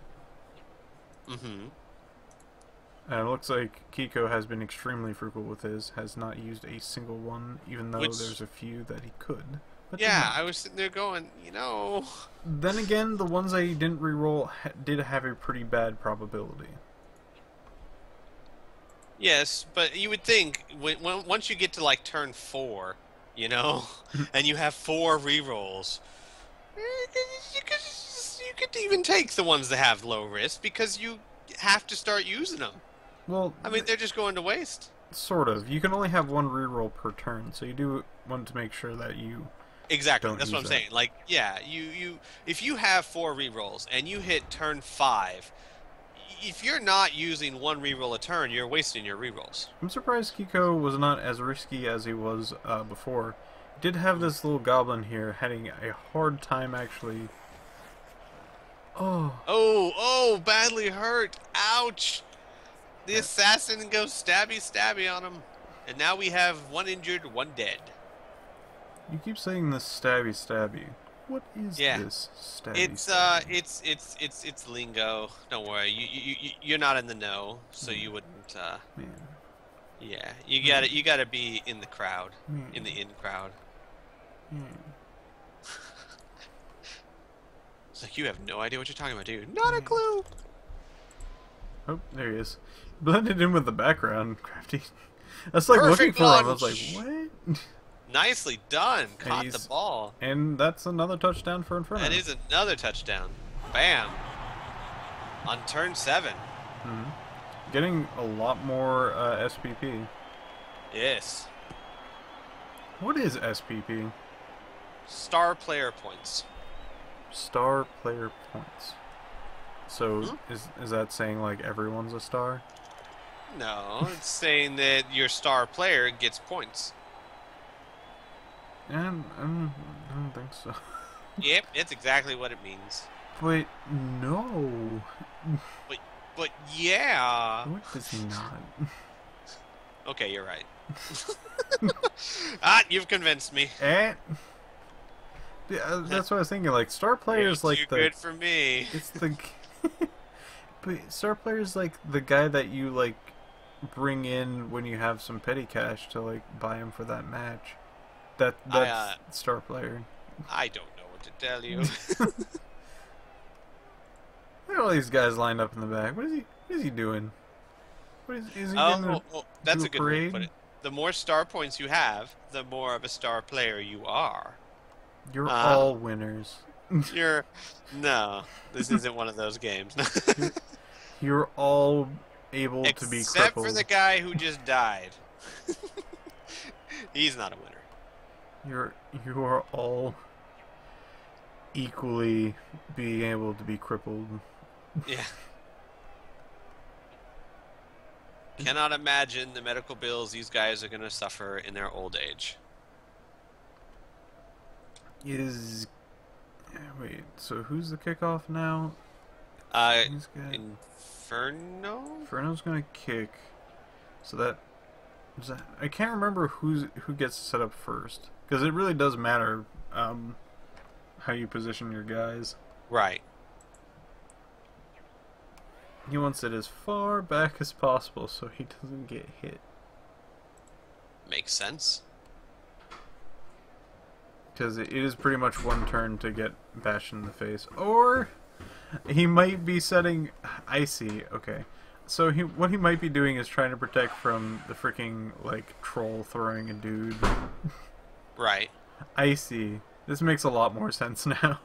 Mm-hmm. And it looks like Kiko has been extremely frugal with his, has not used a single one, even though there's a few that he could. But yeah, I was sitting there going, Then again, the ones that he didn't reroll did have a pretty bad probability. Yes, but you would think, once you get to, like, turn 4, and you have 4 rerolls, you could even take the ones that have low risk, because you have to start using them. Well, I mean, they're just going to waste. Sort of. You can only have 1 reroll per turn, so you do want to make sure that you... Exactly, that's what I'm saying. Like, yeah, if you have 4 rerolls and you hit turn 5, if you're not using 1 reroll a turn, you're wasting your rerolls. I'm surprised Kiko was not as risky as he was before. Did have this little goblin here having a hard time actually. Oh, badly hurt. Ouch. The assassin goes stabby on him. And now we have 1 injured, 1 dead. You keep saying this stabby. What is this stabby? It's lingo. Don't worry. You're not in the know, so you wouldn't Man. Yeah. You gotta be in the crowd. In the in crowd. It's like you have no idea what you're talking about, dude. Not a clue. Oh, there he is. Blended in with the background, Crafty. That's like Perfect looking for him. I lunge. was like, what? Nicely done. Caught the ball. And that's another touchdown for Inferno. That is another touchdown. Bam. On turn 7. Getting a lot more SPP. Yes. What is SPP? Star player points. Star player points. So is that saying like everyone's a star? No, it's saying that your star player gets points. And I don't think so. Yep, it's exactly what it means. Wait, no. But yeah. What does not? Okay, you're right. You've convinced me. Yeah, that's what I was thinking. Like star players, You're like too the good for me. it's the but star players like the guy that you like bring in when you have some petty cash to like buy him for that match. That's star player. I don't know what to tell you. Look at all these guys lined up in the back. What is he doing? Is he gonna that's do a good way to put it. The more star points you have, the more of a star player you are. You're all winners. No, this isn't one of those games. You're all able to be crippled. Except for the guy who just died. He's not a winner. You are all equally being able to be crippled. Yeah. Cannot imagine the medical bills these guys are going to suffer in their old age. Wait, so who's the kickoff now? Inferno? Inferno's gonna kick. So that I can't remember who gets set up first, because it really does matter how you position your guys. Right. He wants it as far back as possible so he doesn't get hit. Makes sense. Because it is pretty much one turn to get bashed in the face. Or he might be setting... I see, okay. So what he might be doing is trying to protect from the freaking, like, troll throwing a dude. Right. I see. This makes a lot more sense now.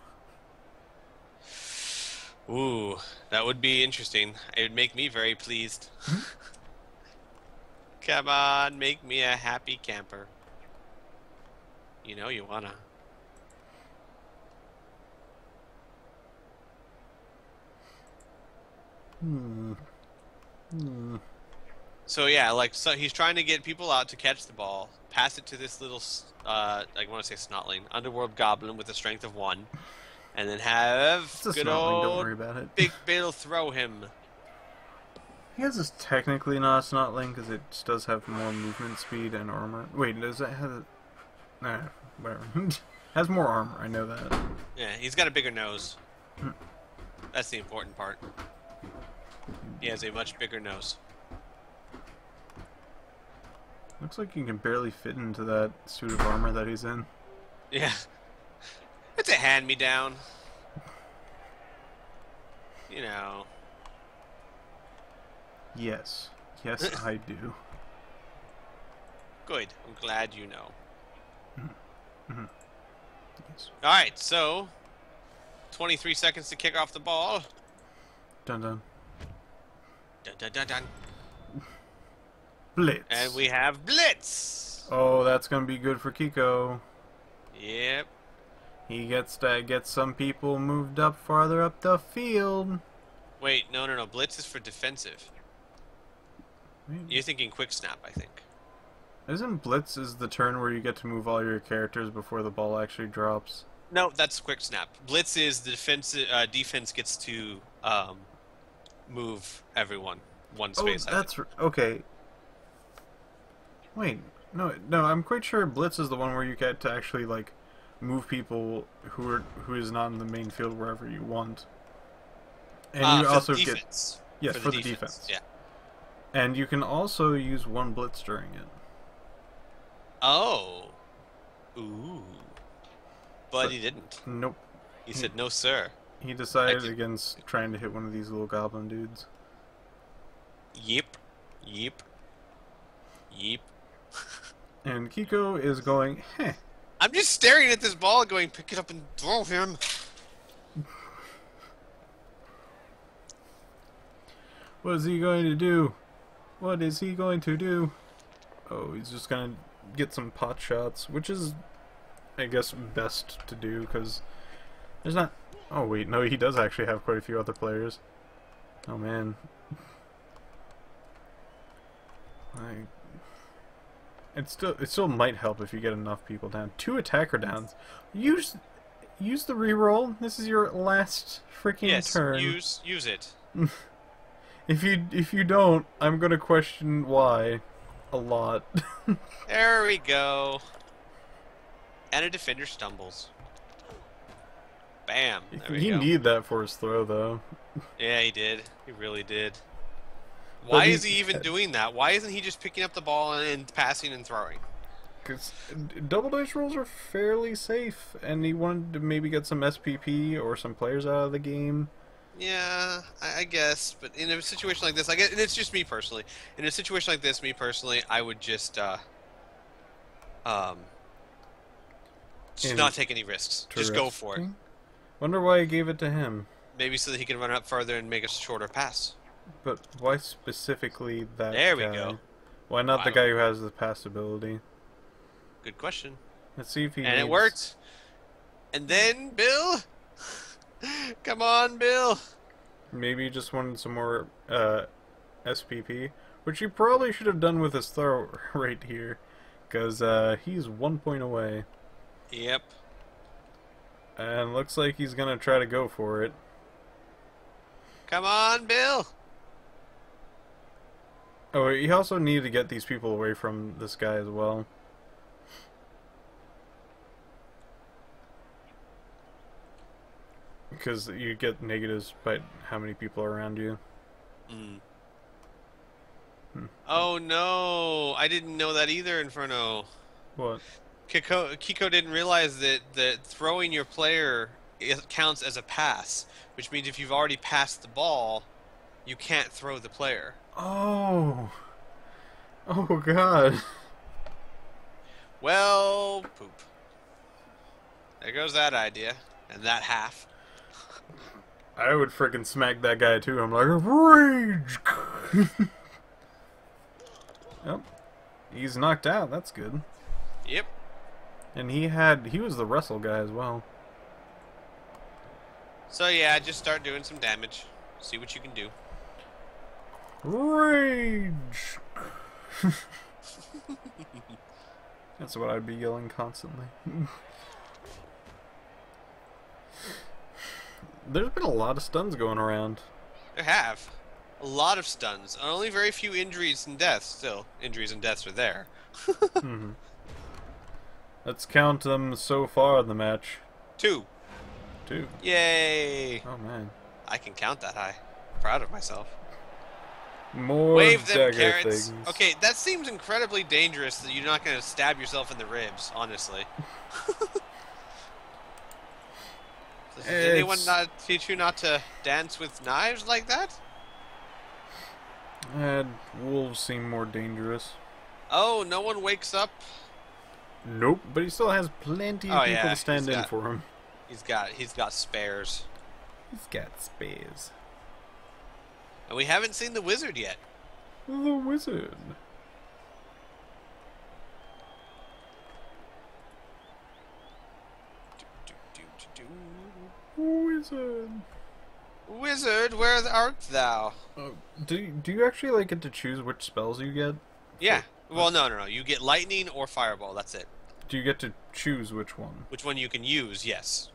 Ooh, that would be interesting. It would make me very pleased. Come on, make me a happy camper. You know you wanna. So yeah, so he's trying to get people out to catch the ball, pass it to this little, I want to say snotling, underworld goblin with a strength of 1, and then have good old don't worry about it. Big Bill throw him. I guess it's technically not a snotling because it does have more movement speed and armor. Wait, does it have? Nah, whatever. Has more armor. I know that. Yeah, he's got a bigger nose. That's the important part. He has a much bigger nose. Looks like you can barely fit into that suit of armor that he's in. Yeah. It's a hand-me-down. You know. Yes. Yes, I do. Good. I'm glad you know. Yes. Alright, so 23 seconds to kick off the ball. Dun dun. Dun dun dun dun. Blitz. And we have Blitz. Oh, that's gonna be good for Kiko. Yep. He gets to get some people moved up farther up the field. Wait, no. Blitz is for defensive. You're thinking quick snap, I think. Isn't Blitz is the turn where you get to move all your characters before the ball actually drops? No, that's quick snap. Blitz is the defense gets to move everyone one space. Oh, that's okay. Wait, no, I'm quite sure Blitz is the one where you get to actually like move people who is not in the main field wherever you want. And you also get for the defense. Yeah. And you can also use one Blitz during it. Oh. Ooh. But he didn't. Nope. He said, no, sir. He decided against trying to hit one of these little goblin dudes. Yep. And Kiko is going, heh. I'm just staring at this ball going, pick it up and throw him. What is he going to do? What is he going to do? Oh, he's just going to get some pot shots, which is, I guess, best to do, because there's not... Oh, wait, no, he does actually have quite a few other players. Oh, man. It still might help if you get enough people down. 2 attacker downs. Use the reroll. This is your last freaking turn. Yes, use it. If you don't, I'm gonna question why a lot. There we go. And a defender stumbles. Bam. There we He go. needed that for his throw, though. Yeah, he did. He really did. But Why is he even doing that? Why isn't he just picking up the ball and passing and throwing? Because double dice rolls are fairly safe, and he wanted to maybe get some SPP or some players out of the game. Yeah, I guess. But in a situation like this, I guess, and it's just me personally. In a situation like this, me personally, I would just um, not take any risks. Just go for it. Wonder why he gave it to him. Maybe so that he can run up further and make a shorter pass. But why specifically that There guy? we go. Why not the guy who has the pass ability? Good question. Let's see if he And it worked. And then, Bill? Come on, Bill. Maybe he just wanted some more SPP, which he probably should have done with his throw right here, because he's 1 point away. Yep. And looks like he's going to try to go for it. Come on, Bill. Oh, he also needed to get these people away from this guy as well. Because you get negatives by how many people are around you. Mm. Oh no, I didn't know that either, Inferno. What? Kiko didn't realize that throwing your player counts as a pass, which means if you've already passed the ball, you can't throw the player. Oh. Oh god. Well, poop. There goes that idea. And that half. I would freaking smack that guy too. I'm like, rage! Yep. He's knocked out. That's good. Yep. And he was the wrestle guy as well. So yeah, just start doing some damage. See what you can do. Rage! That's what I'd be yelling constantly. There's been a lot of stuns going around. There have. A lot of stuns. Only very few injuries and deaths still. Injuries and deaths are there. Mm-hmm. Let's count them so far in the match. 2. 2. Yay! Oh man. I can count that high. Proud of myself. More Wave them dagger carrots. things. Okay, that seems incredibly dangerous that you're not going to stab yourself in the ribs, honestly. Does anyone not teach you not to dance with knives like that? And wolves seem more dangerous. Oh, no one wakes up? Nope, but he still has plenty of people to stand in for him. He's got spares. He's got spares. And we haven't seen the wizard yet. The wizard. Wizard. Wizard, where art thou? Do you actually like get to choose which spells you get? Yeah. Well, no. You get lightning or fireball. That's it. Do you get to choose which one? Which one you can use? Yes.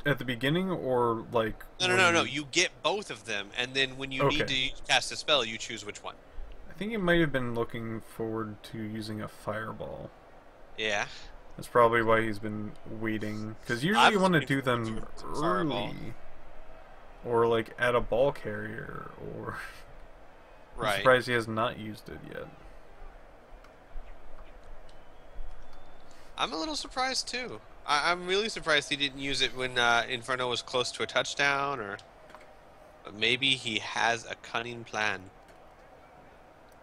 At the beginning or like? No. You get both of them, and then when you need to cast a spell, you choose which one. I think he might have been looking forward to using a fireball. Yeah. That's probably why he's been waiting. Because usually you want to do them early. Or like at a ball carrier. Or right. I'm surprised he has not used it yet. I'm a little surprised too. I'm really surprised he didn't use it when Inferno was close to a touchdown, or maybe he has a cunning plan.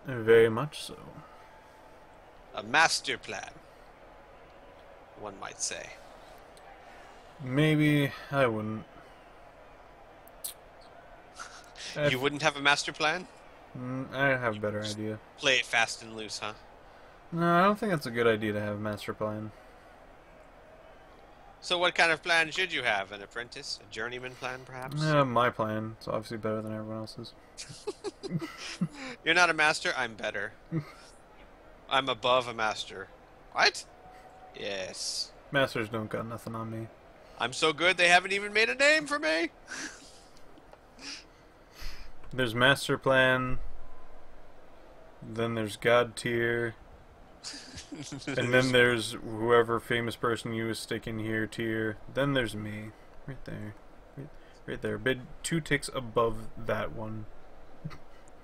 Very much so. A master plan, one might say. Maybe I wouldn't. You wouldn't have a master plan? I have a better idea. Play it fast and loose, huh? No, I don't think that's a good idea to have a master plan. So what kind of plan should you have? An apprentice? A journeyman plan, perhaps? My plan. It's obviously better than everyone else's. You're not a master? I'm better. I'm above a master. What? Yes. Masters don't got nothing on me. I'm so good they haven't even made a name for me. There's master plan. Then there's god tier. And then there's whoever famous person you was sticking here tier. Then there's me. Right there. Right there. Bid 2 ticks above that one.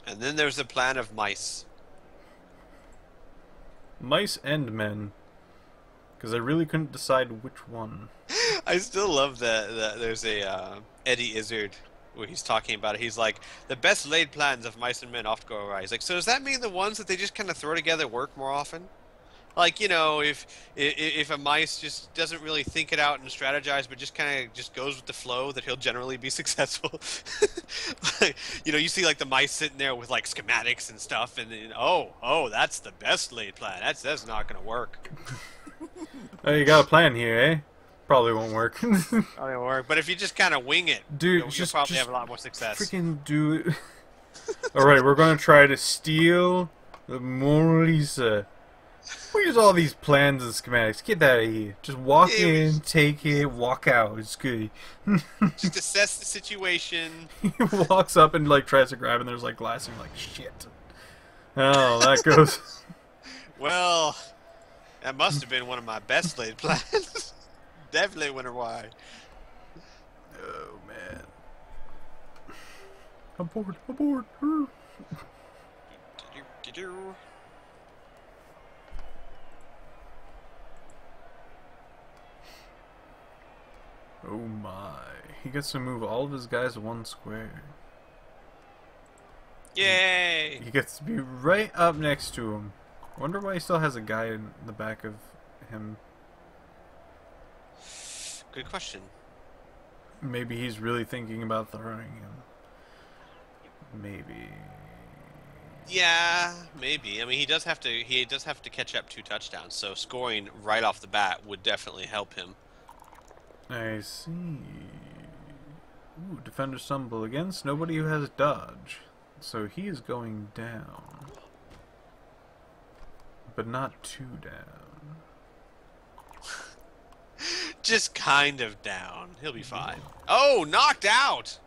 And then there's the plan of mice. Mice and men. Because I really couldn't decide which one. I still love that there's a Eddie Izzard where he's talking about it. He's like, the best laid plans of mice and men oft go awry. He's like, so does that mean the ones that they just kind of throw together work more often? Like, you know, if a mice just doesn't really think it out and strategize, but just kind of just goes with the flow, that he'll generally be successful. You know, you see like the mice sitting there with like schematics and stuff, and then, oh, that's the best laid plan. That's not gonna work. Oh, you got a plan here, eh? Probably won't work. Probably won't work. But if you just kind of wing it, dude, you'll probably have a lot more success. Freaking do it. Alright, we're gonna try to steal the Mona Lisa. Where's all these plans and schematics? Get that out of here. Just walk in, take it, walk out. It's good. Just assess the situation. He walks up and like tries to grab, and there's like glass, and you're like, shit. Oh, that goes. Well, that must have been one of my best laid plans. Definitely wonder why. Oh man. Aboard, aboard. Oh my. He gets to move all of his guys one square. Yay! He gets to be right up next to him. I wonder why he still has a guy in the back of him. Good question. Maybe he's really thinking about throwing him. Maybe. Yeah, maybe. I mean, he does have to catch up 2 touchdowns, so scoring right off the bat would definitely help him. I see. Ooh, defender stumble against nobody who has dodge. So he is going down. But not too down. Just kind of down. He'll be fine. Oh, knocked out!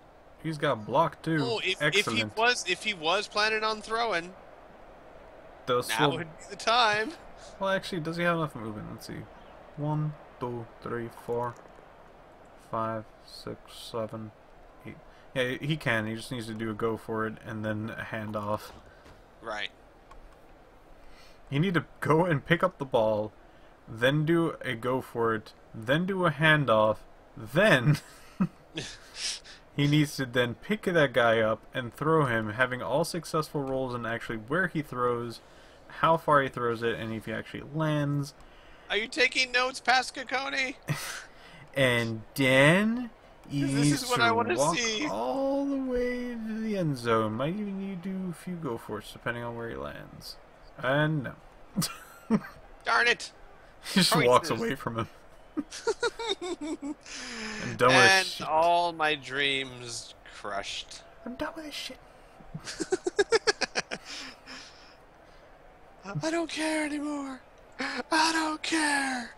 He's got blocked too. Oh, Excellent. if he was planning on throwing, Those now would be the time. Well, actually, does he have enough movement? Let's see. 1, 2, 3, 4, 5, 6, 7, 8. Yeah, he can. He just needs to do a go for it and then a handoff. Right. You need to go and pick up the ball, then do a go for it, then do a handoff, then he needs to then pick that guy up and throw him, having all successful rolls and actually where he throws, how far he throws it, and if he actually lands. Are you taking notes, past Kikoni? And then he needs what I want to walk see. all the way to the end zone. Might even need to do a few go for it, depending on where he lands. And no. Darn it! He just walks away from him. I'm done with this shit. And all my dreams crushed. I'm done with this shit. I don't care anymore. I don't care.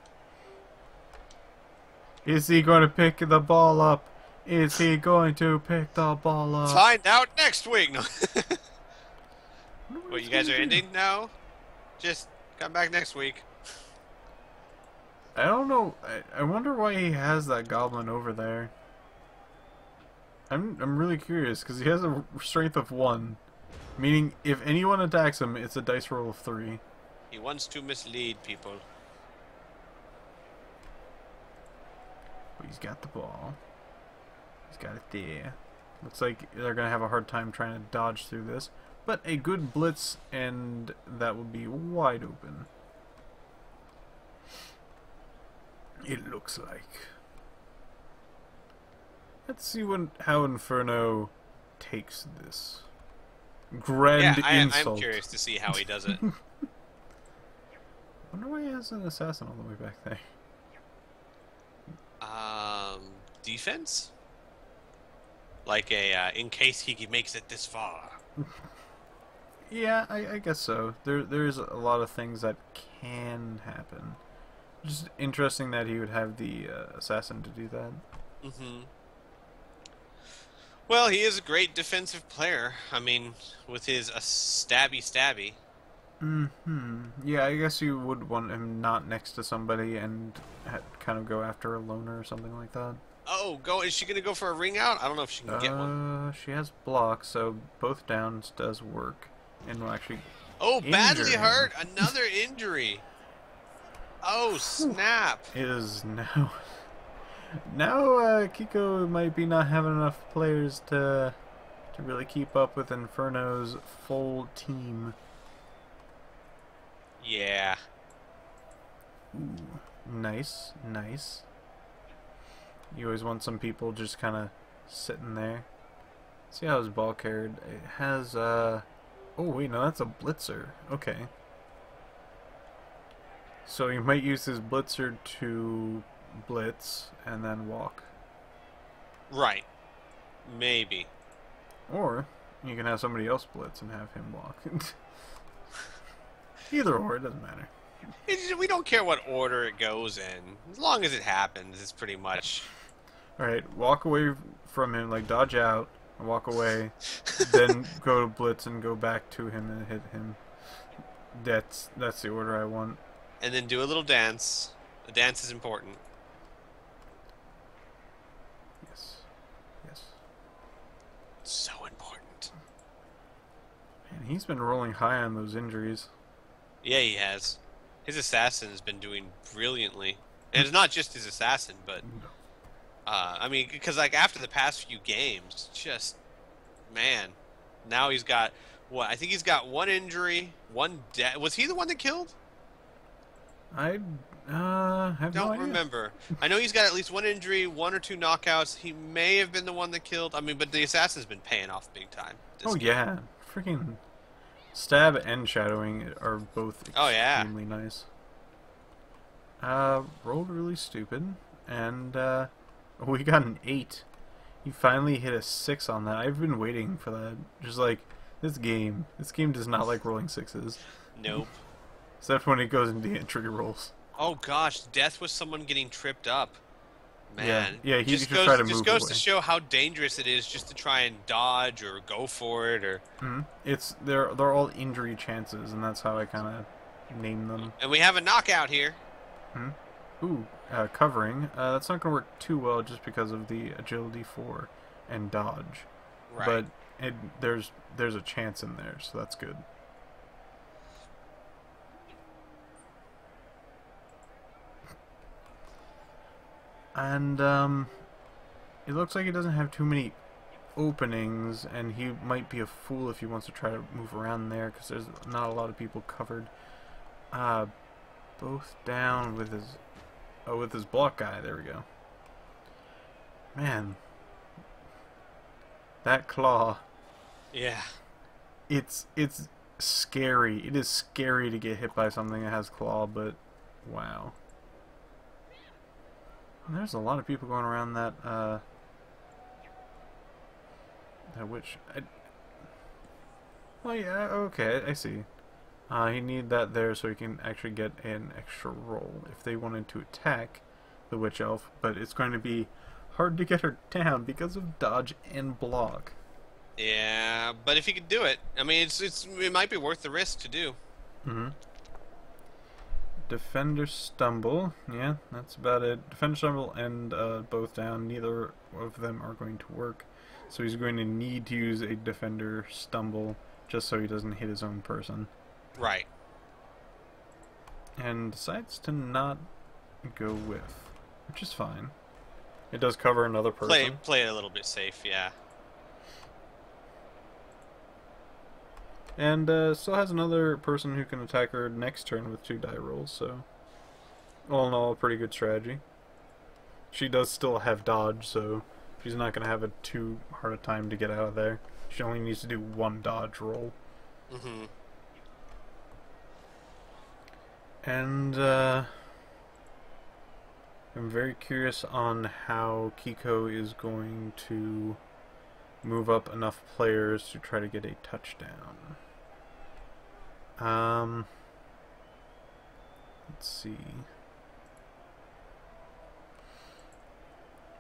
Is he going to pick the ball up? Is he going to pick the ball up? Find out next week. No. What, you guys are ending now? Just come back next week. I don't know. I wonder why he has that goblin over there. I'm really curious because he has a strength of 1, meaning if anyone attacks him, it's a dice roll of 3. He wants to mislead people. But he's got the ball. He's got it there. Looks like they're gonna have a hard time trying to dodge through this, but a good blitz, and that will be wide open. It looks like. Let's see how Inferno takes this. Grand insult. I'm curious to see how he does it. Wonder why he has an assassin all the way back there. Defense? Like in case he makes it this far. Yeah, I guess so. There's a lot of things that can happen. Just interesting that he would have the assassin to do that. Mm-hmm. Well, he is a great defensive player. I mean, with his stabby. Mm-hmm. Yeah, I guess you would want him not next to somebody and kind of go after a loner or something like that. Oh, go! Is she gonna go for a ring out? I don't know if she can get one. She has blocks, so both downs does work, and will actually Oh, injure badly him. hurt! Another injury! Oh, snap! It is now. Now, Kiko might be not having enough players to really keep up with Inferno's full team. Yeah. Ooh, nice, nice. You always want some people just kind of sitting there. See how his ball carried? It has, oh wait, no, that's a blitzer. Okay. So he might use his blitzer to blitz and then walk. Right. Maybe. Or you can have somebody else blitz and have him walk. Either or, it doesn't matter. We don't care what order it goes in. As long as it happens, it's pretty much... Alright, walk away from him, like dodge out, and walk away, then go to blitz and go back to him and hit him. That's the order I want. And then do a little dance. The dance is important. Yes. Yes. So important. And he's been rolling high on those injuries. Yeah, he has. His assassin has been doing brilliantly. And it's not just his assassin, but... I mean, because like after the past few games, just... Man. Now he's got... What? I think he's got one injury, one death. Was he the one that killed? I have no Don't idea. remember. I know he's got at least one injury, one or two knockouts. He may have been the one that killed. I mean, but the assassin's been paying off big time. Oh yeah, freaking stab and shadowing are both extremely nice. Rolled really stupid, and we got an 8. He finally hit a 6 on that. I've been waiting for that. Just like this game does not like rolling 6s. Nope. Except when it goes into the entry rolls. Oh gosh, death was someone getting tripped up. Man, yeah, he just try to move just goes away. to show how dangerous it is just to try and dodge or go for it or. They're all injury chances, and that's how I kind of name them. And we have a knockout here. Ooh, covering. That's not gonna work too well just because of the agility 4 and dodge. Right. But there's a chance in there, so that's good. And it looks like he doesn't have too many openings, and he might be a fool if he wants to try to move around there because there's not a lot of people covered. Both down with his block guy. There we go. Man, that claw. Yeah. It's scary. It is scary to get hit by something that has claw, but wow. There's a lot of people going around that witch. Oh yeah, okay, I see. He need that there so he can actually get an extra roll if they wanted to attack the witch elf, but it's going to be hard to get her down because of dodge and block. Yeah, but if he could do it, I mean, it might be worth the risk to do. Defender stumble, yeah, that's about it. Defender stumble and both down. Neither of them are going to work, so he's going to need to use a defender stumble just so he doesn't hit his own person. Right. And decides to not go with, which is fine. It does cover another person. Play it a little bit safe, yeah. And still has another person who can attack her next turn with 2 die rolls, so all in all, a pretty good strategy. She does still have dodge, so she's not going to have too hard a time to get out of there. She only needs to do 1 dodge roll. And I'm very curious on how Kiko is going to move up enough players to try to get a touchdown. Let's see.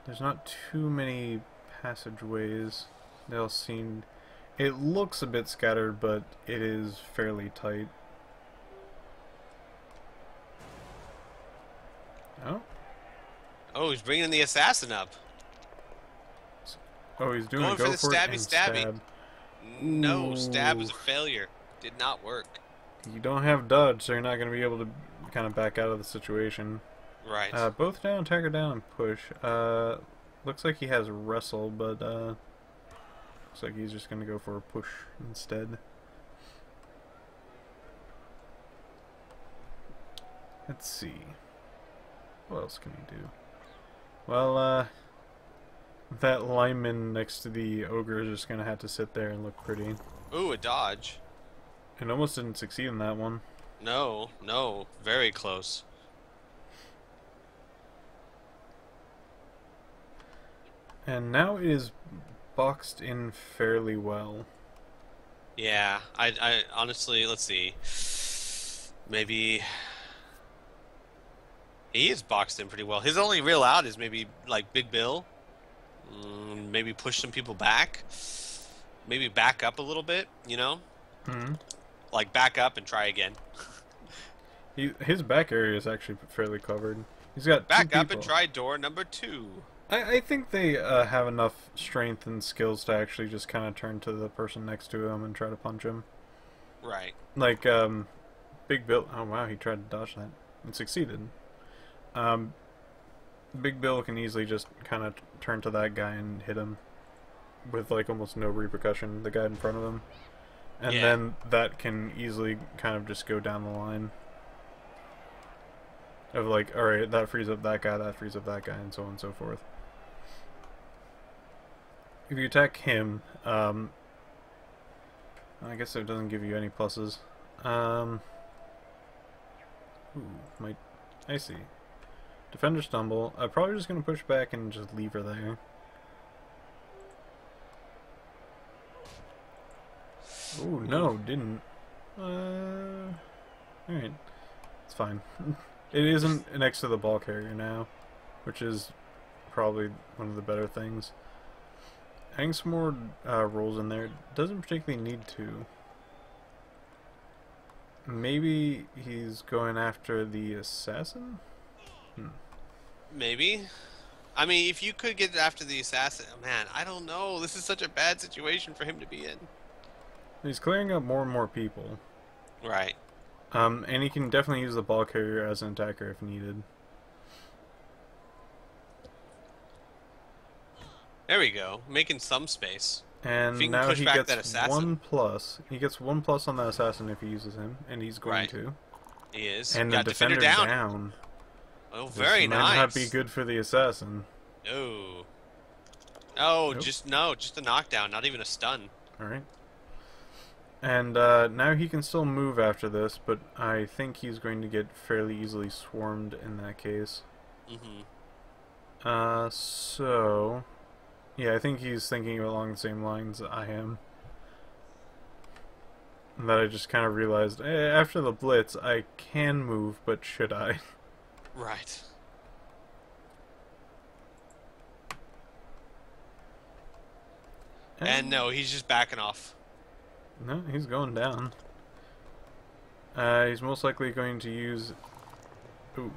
There's not too many passageways. They all seem... It looks a bit scattered, but it is fairly tight. Oh, he's bringing the assassin up. Oh, he's doing a Going for go the for it stabby and stabby. stab. No, stab Ooh. was a failure. Did not work. You don't have dodge, so you're not going to be able to kind of back out of the situation. Right. Both down, attacker down, and push. Looks like he has wrestle, but looks like he's just going to go for a push instead. Let's see. What else can he do? Well, that lineman next to the ogre is just going to have to sit there and look pretty. Ooh, a dodge. It almost didn't succeed in that one. No, no. Very close. And now it is boxed in fairly well. Yeah, I honestly, let's see. Maybe he is boxed in pretty well. His only real out is maybe like Big Bill. Maybe push some people back. Maybe back up a little bit, you know? Hmm. Like back up and try again. His back area is actually fairly covered. He's got Back two up people. and try door number 2. I think they have enough strength and skills to actually just kind of turn to the person next to him and try to punch him. Right. Like, Big Bill... Oh, wow, he tried to dodge that. And succeeded. Big Bill can easily just kind of turn to that guy and hit him with, like, almost no repercussion, the guy in front of him. And then that can easily kind of just go down the line. Of, like, alright, that frees up that guy, and so on and so forth. If you attack him, I guess it doesn't give you any pluses. I see. Defender stumble. I'm probably just going to push back and just leave her there. Ooh, no, didn't. Alright. It's fine. It isn't next to the ball carrier now, which is probably one of the better things. Adding some more rolls in there doesn't particularly need to. Maybe he's going after the assassin? Maybe. I mean, if you could get after the assassin, man, I don't know. This is such a bad situation for him to be in. He's clearing up more and more people. Right. And he can definitely use the ball carrier as an attacker if needed. There we go. Making some space. And If you can now push he back gets that assassin. 1+. He gets 1+ on the assassin if he uses him, and he's going Right. to. He is. And Got the defender down. down. Oh, very This nice. might not be good for the assassin. Oh. Oh, Nope. just a knockdown, not even a stun. Alright. And now he can still move after this, but I think he's going to get fairly easily swarmed in that case. So... yeah, I think he's thinking along the same lines I am. That I just kind of realized, after the blitz, I can move, but should I? Right. And no, he's just backing off. No, he's going down. He's most likely going to use... Ooh.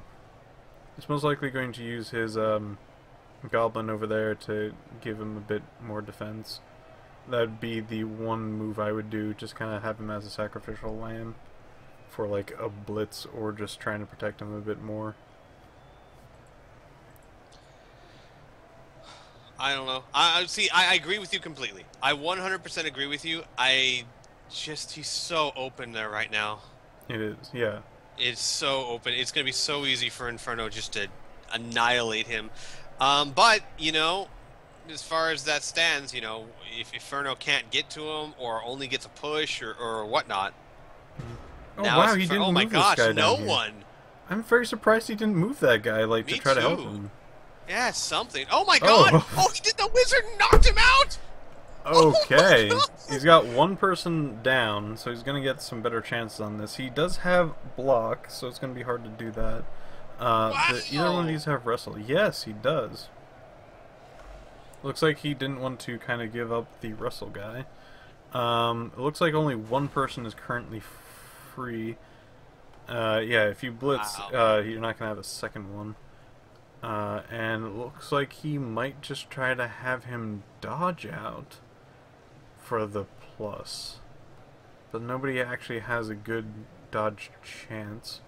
He's most likely going to use his goblin over there to give him a bit more defense. That'd be the one move I would do, just kind of have him as a sacrificial lamb for like a blitz or just trying to protect him a bit more. I don't know. I agree with you completely. I 100% agree with you. He's so open there right now. It is, yeah. It's so open. It's going to be so easy for Inferno just to annihilate him. But, you know, as far as that stands, you know, if Inferno can't get to him or only gets a push or whatnot. Oh wow, he didn't oh move my this gosh, guy no down here. one. I'm very surprised he didn't move that guy, like, Me to try to help too. him. Yeah, something. Oh my god! Oh, he did the wizard and knocked him out! Okay. Oh He's got one person down, so he's going to get some better chances on this. He does have block, so it's going to be hard to do that. But either one of these have wrestle. Yes, he does. Looks like he didn't want to kind of give up the wrestle guy. It looks like only one person is currently free. Yeah, if you blitz, you're not going to have a second one. And it looks like he might just try to have him dodge out for the plus. But nobody actually has a good dodge chance.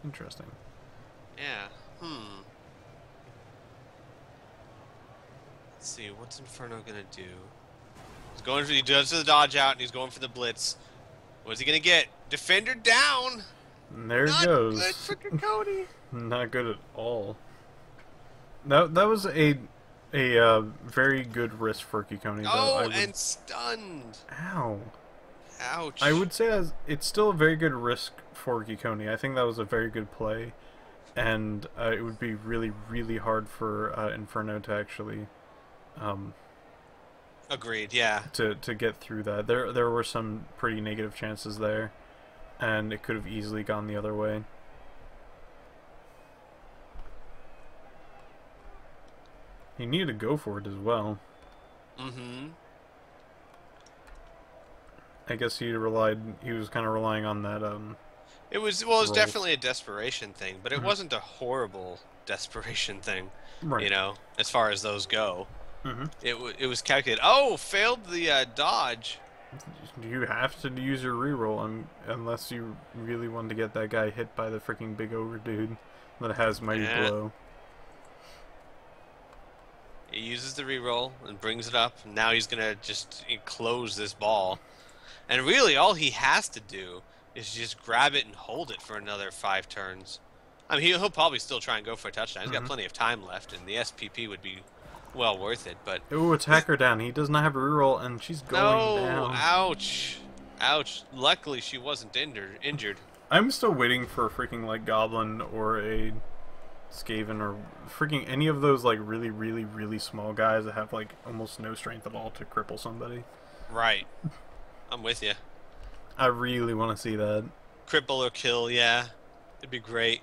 Interesting. Yeah. Let's see, what's Inferno gonna do? He does the dodge out and he's going for the blitz. What's he gonna get? Defender down! And there it Not goes. good for Kikoni. Not good at all. That was a very good risk for Kikoni. Oh, and stunned. Ow. Ouch. I would say it's still a very good risk for Kikoni. I think that was a very good play, and it would be really, really hard for Inferno to actually Agreed, yeah. to get through that. There were some pretty negative chances there, and it could have easily gone the other way. He needed to go for it as well. Mm-hmm. I guess he was kind of relying on that It was definitely a desperation thing, but it wasn't a horrible desperation thing. Right. You know, as far as those go. Mm-hmm. It was calculated. Oh, failed the dodge. You have to use your reroll unless you really want to get that guy hit by the freaking big ogre dude that has Mighty Blow. He uses the reroll and brings it up. And now he's gonna just close this ball. And really, all he has to do is just grab it and hold it for another 5 turns. I mean, he'll probably still try and go for a touchdown. He's got plenty of time left, and the SPP would be well worth it. But ooh, attack her down. He does not have a reroll, and she's going down. Ouch, ouch. Luckily, she wasn't injured. I'm still waiting for a freaking like Goblin or a Skaven or freaking any of those like really, really, really small guys that have like almost no strength at all to cripple somebody. Right. I'm with you. I really want to see that. Cripple or kill, yeah. It'd be great.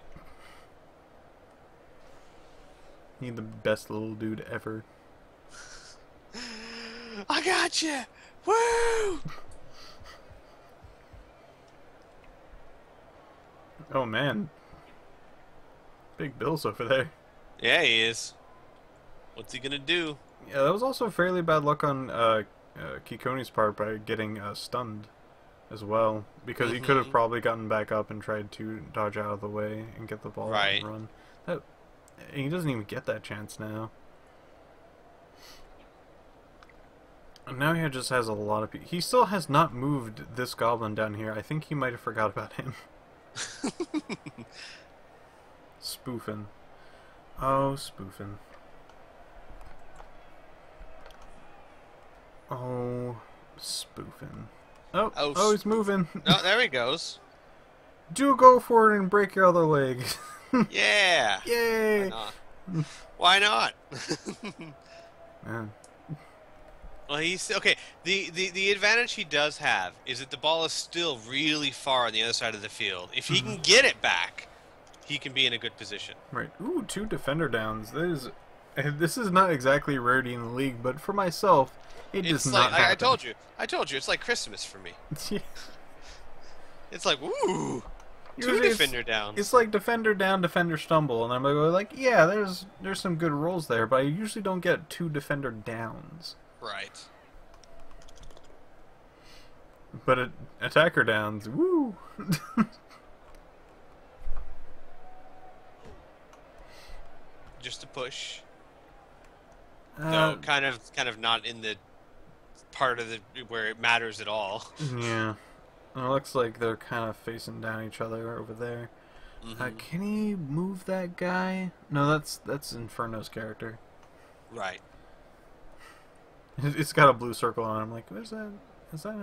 He's the best little dude ever. I got you! Woo! Oh man. Big Bill's over there. Yeah, he is. What's he gonna do? Yeah, that was also fairly bad luck on Kikoni's part by getting stunned as well, because he could have probably gotten back up and tried to dodge out of the way and get the ball and run. He doesn't even get that chance now. And now he just has a lot of people. He still has not moved this goblin down here. I think he might have forgot about him. Spoofing. Oh, spoofing. Oh, spoofing. Oh, he's moving. Oh, there he goes. Do go for it and break your other leg. Yeah. Yay. Why not? Man. Well, he's okay. The advantage he does have is that the ball is still really far on the other side of the field. If he can get it back, he can be in a good position. Right. Ooh, 2 defender downs. This is not exactly a rarity in the league, but for myself, it does not happen. I told you, it's like Christmas for me. It's like, ooh, 2 defender downs. It's like defender down, defender stumble, and I'm like, yeah, there's some good rolls there, but I usually don't get 2 defender downs. Right. But attacker downs, woo! Just a push. No, kind of not in the part of the where it matters at all. Yeah. It looks like they're kind of facing down each other over there. Can he move that guy? No, that's Inferno's character. Right. It's got a blue circle on it. I'm like, what is that? Is that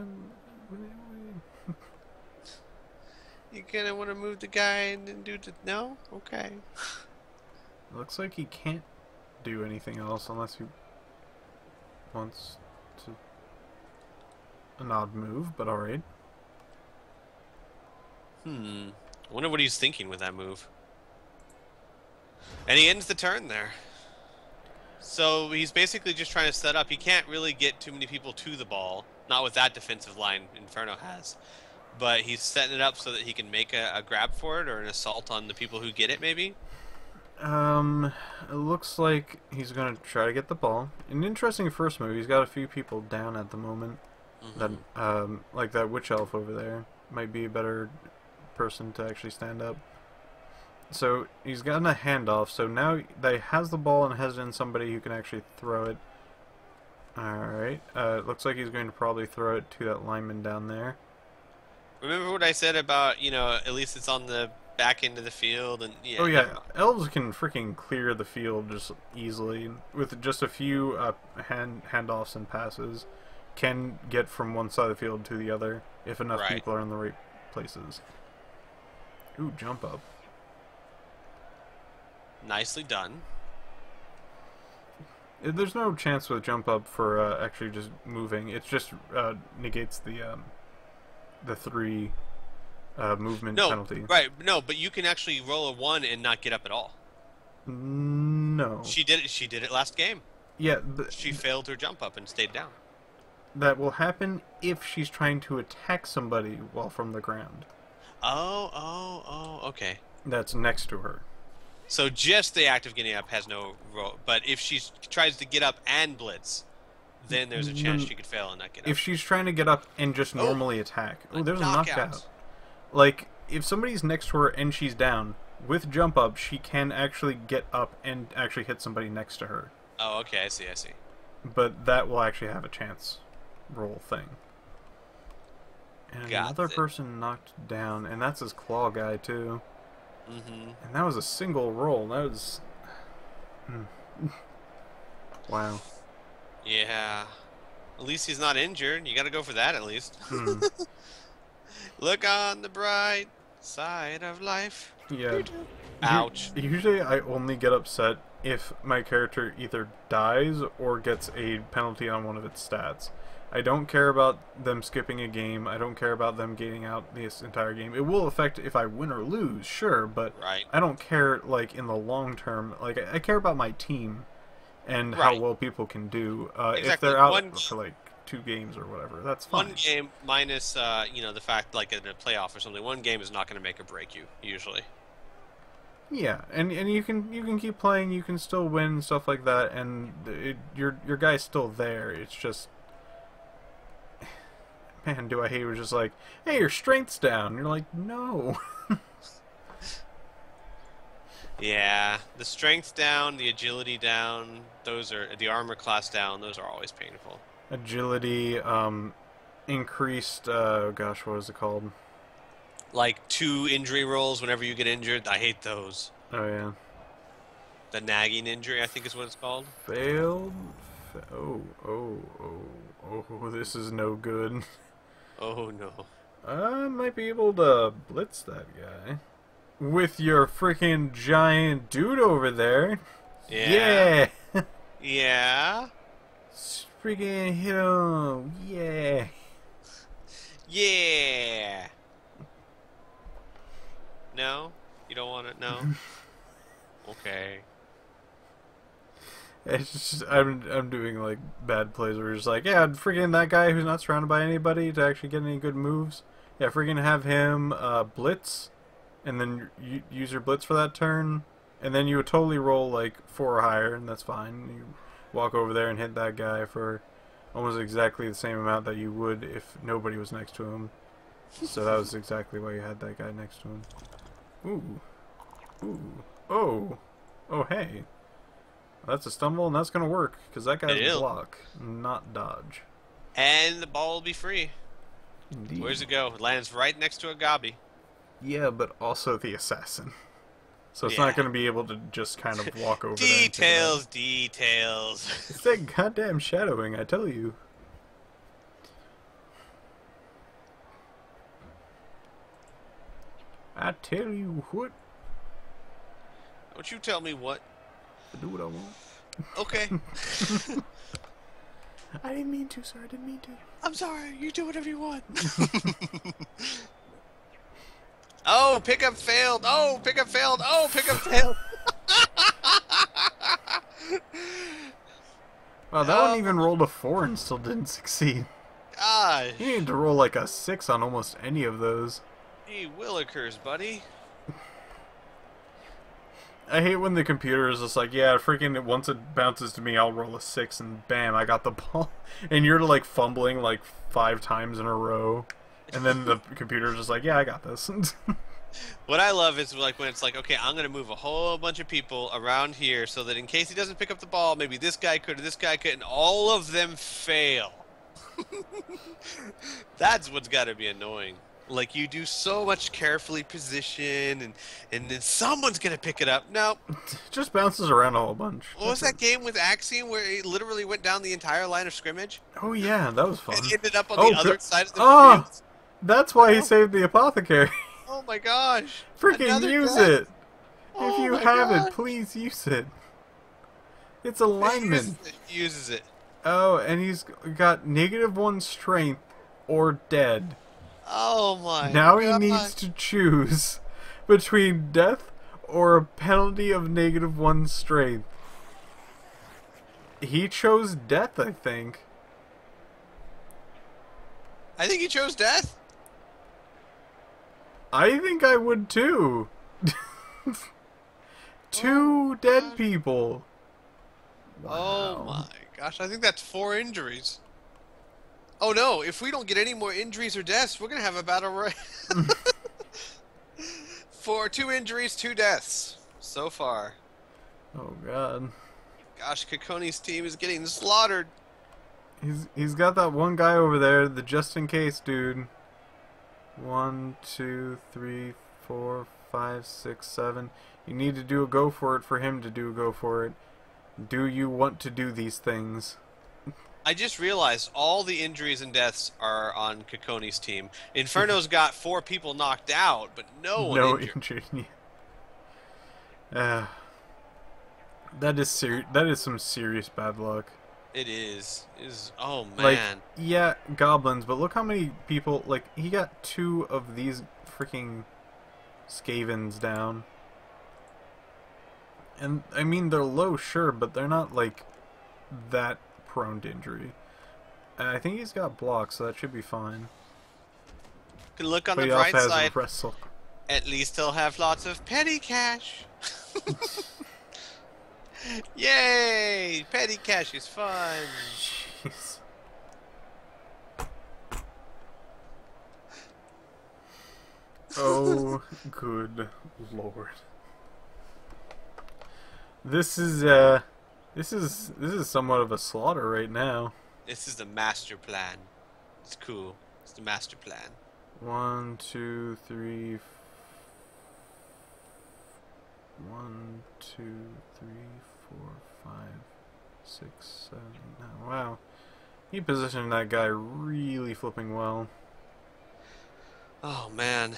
You gonna want to move the guy and then do the... No? Okay. It looks like he can't do anything else unless he wants to... An odd move, but alright. I wonder what he's thinking with that move. And he ends the turn there. So he's basically just trying to set up. He can't really get too many people to the ball. Not with that defensive line Inferno has. but he's setting it up so that he can make a grab for it or an assault on the people who get it, maybe? It looks like he's gonna try to get the ball. An interesting first move. He's got a few people down at the moment. That, like that witch elf over there might be a better person to actually stand up. So he's gotten a handoff. So now that he has the ball and has in somebody who can actually throw it. Alright. It looks like he's going to probably throw it to that lineman down there. Remember what I said about, at least it's on the back end of the field and yeah. Oh yeah, elves can freaking clear the field just easily with just a few handoffs and passes. Can get from one side of the field to the other if enough people are in the right places. Ooh, jump up. Nicely done. There's no chance with jump up for actually just moving. It just negates the 3 movement penalty. Right, no, but you can actually roll a 1 and not get up at all. No. She did it last game. Yeah. She failed her jump up and stayed down. That will happen if she's trying to attack somebody while from the ground. Oh, okay. That's next to her. So just the act of getting up has no roll, but if she tries to get up and blitz, then there's a chance she could fail and not get up. If she's trying to get up and just normally attack. Oh, there's a knockout. Like, if somebody's next to her and she's down, with jump up, she can actually get up and actually hit somebody next to her. Oh, okay, I see. But that will actually have a chance roll thing. And another person knocked down, and that's his claw guy, too. And that was a single roll. That was... Wow. Yeah. At least he's not injured. You gotta go for that, at least. Look on the bright side of life. Yeah. Ouch. Usually I only get upset if my character either dies or gets a penalty on one of its stats. I don't care about them skipping a game. I don't care about them getting out this entire game. It will affect if I win or lose, sure, but I don't care, like, in the long term. Like, I care about my team and how well people can do. If they're out for, like, 2 games or whatever, that's fine. 1 game minus, the fact, like, in a playoff or something, 1 game is not going to make or break you, usually. Yeah, and you can keep playing, you can still win, stuff like that, and your guy's still there. It's just... Man, do I hate it. It was just like, hey, your strength's down. And you're like, no. Yeah, the strength down, the agility down, those are the armor class down. Those are always painful. Agility, increased. Gosh, what is it called? Like 2 injury rolls whenever you get injured. I hate those. Oh yeah. The nagging injury, I think, is what it's called. Failed. Oh, this is no good. Oh no. I might be able to blitz that guy. With your freaking giant dude over there. Yeah. Yeah. Freaking hit him. Yeah. Yeah. No? You don't want it? No? Okay. It's just, I'm doing like bad plays where it's like, yeah, freaking that guy who's not surrounded by anybody to actually get any good moves. Yeah, freaking have him blitz, and then you use your blitz for that turn, and then you would totally roll like 4 or higher, and that's fine. You walk over there and hit that guy for almost exactly the same amount that you would if nobody was next to him. So that was exactly why you had that guy next to him. Ooh. Oh, hey. That's a stumble, and that's going to work, because that guy's block, not dodge. And the ball will be free. Indeed. Where's it go? It lands right next to a gobby. Yeah, but also the assassin. So it's not going to be able to just kind of walk over Details. It's that goddamn shadowing, I tell you. I tell you what. Don't you tell me what. I do what I want. Okay. I didn't mean to, sir. I didn't mean to. I'm sorry. You do whatever you want. Oh, pickup failed. Oh, pickup failed. Oh, pickup failed. Wow, that one even rolled a 4 and still didn't succeed. gosh. You need to roll like a 6 on almost any of those. Gee willikers, buddy. I hate when the computer is just like, yeah, freaking, once it bounces to me, I'll roll a 6 and bam, I got the ball. And you're like fumbling like 5 times in a row. And then the computer's just like, yeah, I got this. What I love is like when it's like, okay, I'm gonna move a whole bunch of people around here so that in case he doesn't pick up the ball, maybe this guy could or this guy could, and all of them fail. That's what's gotta be annoying. Like you do so much carefully position and then someone's gonna pick it up. No. It just bounces around a whole bunch. What was that game with Axiom where he literally went down the entire line of scrimmage? Oh yeah, that was fun. And ended up on the other side of the field. That's why he saved the apothecary. Oh my gosh. Freaking use it. Oh If you my have gosh. it, please use it. It's alignment. He uses it. Oh, and he's got -1 strength or dead. Oh my Now God. he needs to choose between death or a penalty of -1 strength. He chose death, I think. I think he chose death. I think I would too. Two dead people. Oh Wow. my gosh, I think that's 4 injuries. Oh no, if we don't get any more injuries or deaths, we're gonna have a battle royale. For 2 injuries, 2 deaths so far. Oh god. Gosh, Kikoni's team is getting slaughtered. He's got that one guy over there, the just in case dude. 1, 2, 3, 4, 5, 6, 7. You need to do a go for it for him to do a go for it. Do you want to do these things? I just realized all the injuries and deaths are on Kikoni's team. Inferno's got 4 people knocked out, but no one injured. That is some serious bad luck. It is. Oh man. Like, yeah, goblins, but look how many people, like, he got 2 of these freaking Skavens down. And, I mean, they're low, sure, but they're not, like, that prone to injury. And I think he's got blocks, so that should be fine. Can look on But the he bright also has side. wrestle. At least he'll have lots of petty cash. Yay! Petty cash is fun. Jeez. Oh, good lord. This is somewhat of a slaughter right now. This is the master plan. It's cool. It's the master plan. 1, 2, 3. 1, 2, 3, 4, 5, 6, 7, 8, 9. Wow. He positioned that guy really flipping well. Oh man.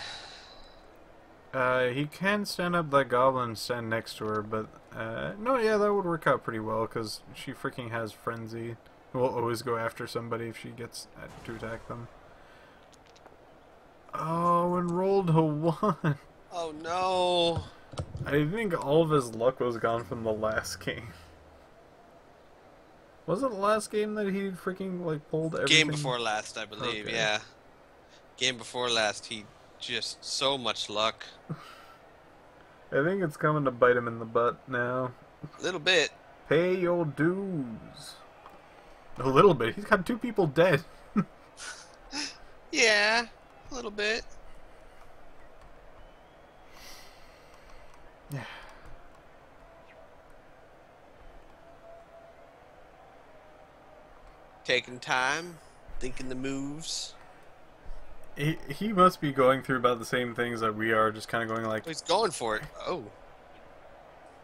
He can stand up that goblin and stand next to her, but no, yeah, that would work out pretty well because she freaking has frenzy. Will always go after somebody if she gets to attack them. Oh, and rolled a 1. Oh no. I think all of his luck was gone from the last game. Was it the last game that he freaking, like, pulled everything? Game before last, I believe, Okay. yeah. Game before last, he just so much luck. I think it's coming to bite him in the butt now. A little bit. Pay your dues. A little bit. He's got 2 people dead. Yeah, a little bit. Yeah. Taking time, thinking the moves. He must be going through about the same things that we are, just kind of going like, He's going for it. Oh.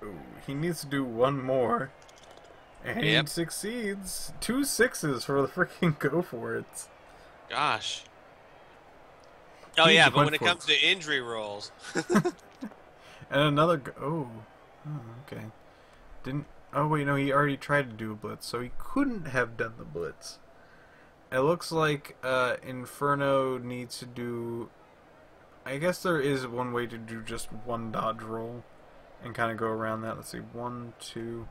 ooh, he needs to do 1 more. And Yep. he succeeds. 2 6s for the freaking go for it. Gosh. Oh He yeah, but went when it for comes to injury rolls, And another oh, okay. Didn't, oh wait, no, he already tried to do a blitz, so he couldn't have done the blitz. It looks like Inferno needs to do, I guess there is one way to do just 1 dodge roll and kind of go around that. Let's see, 1, 2,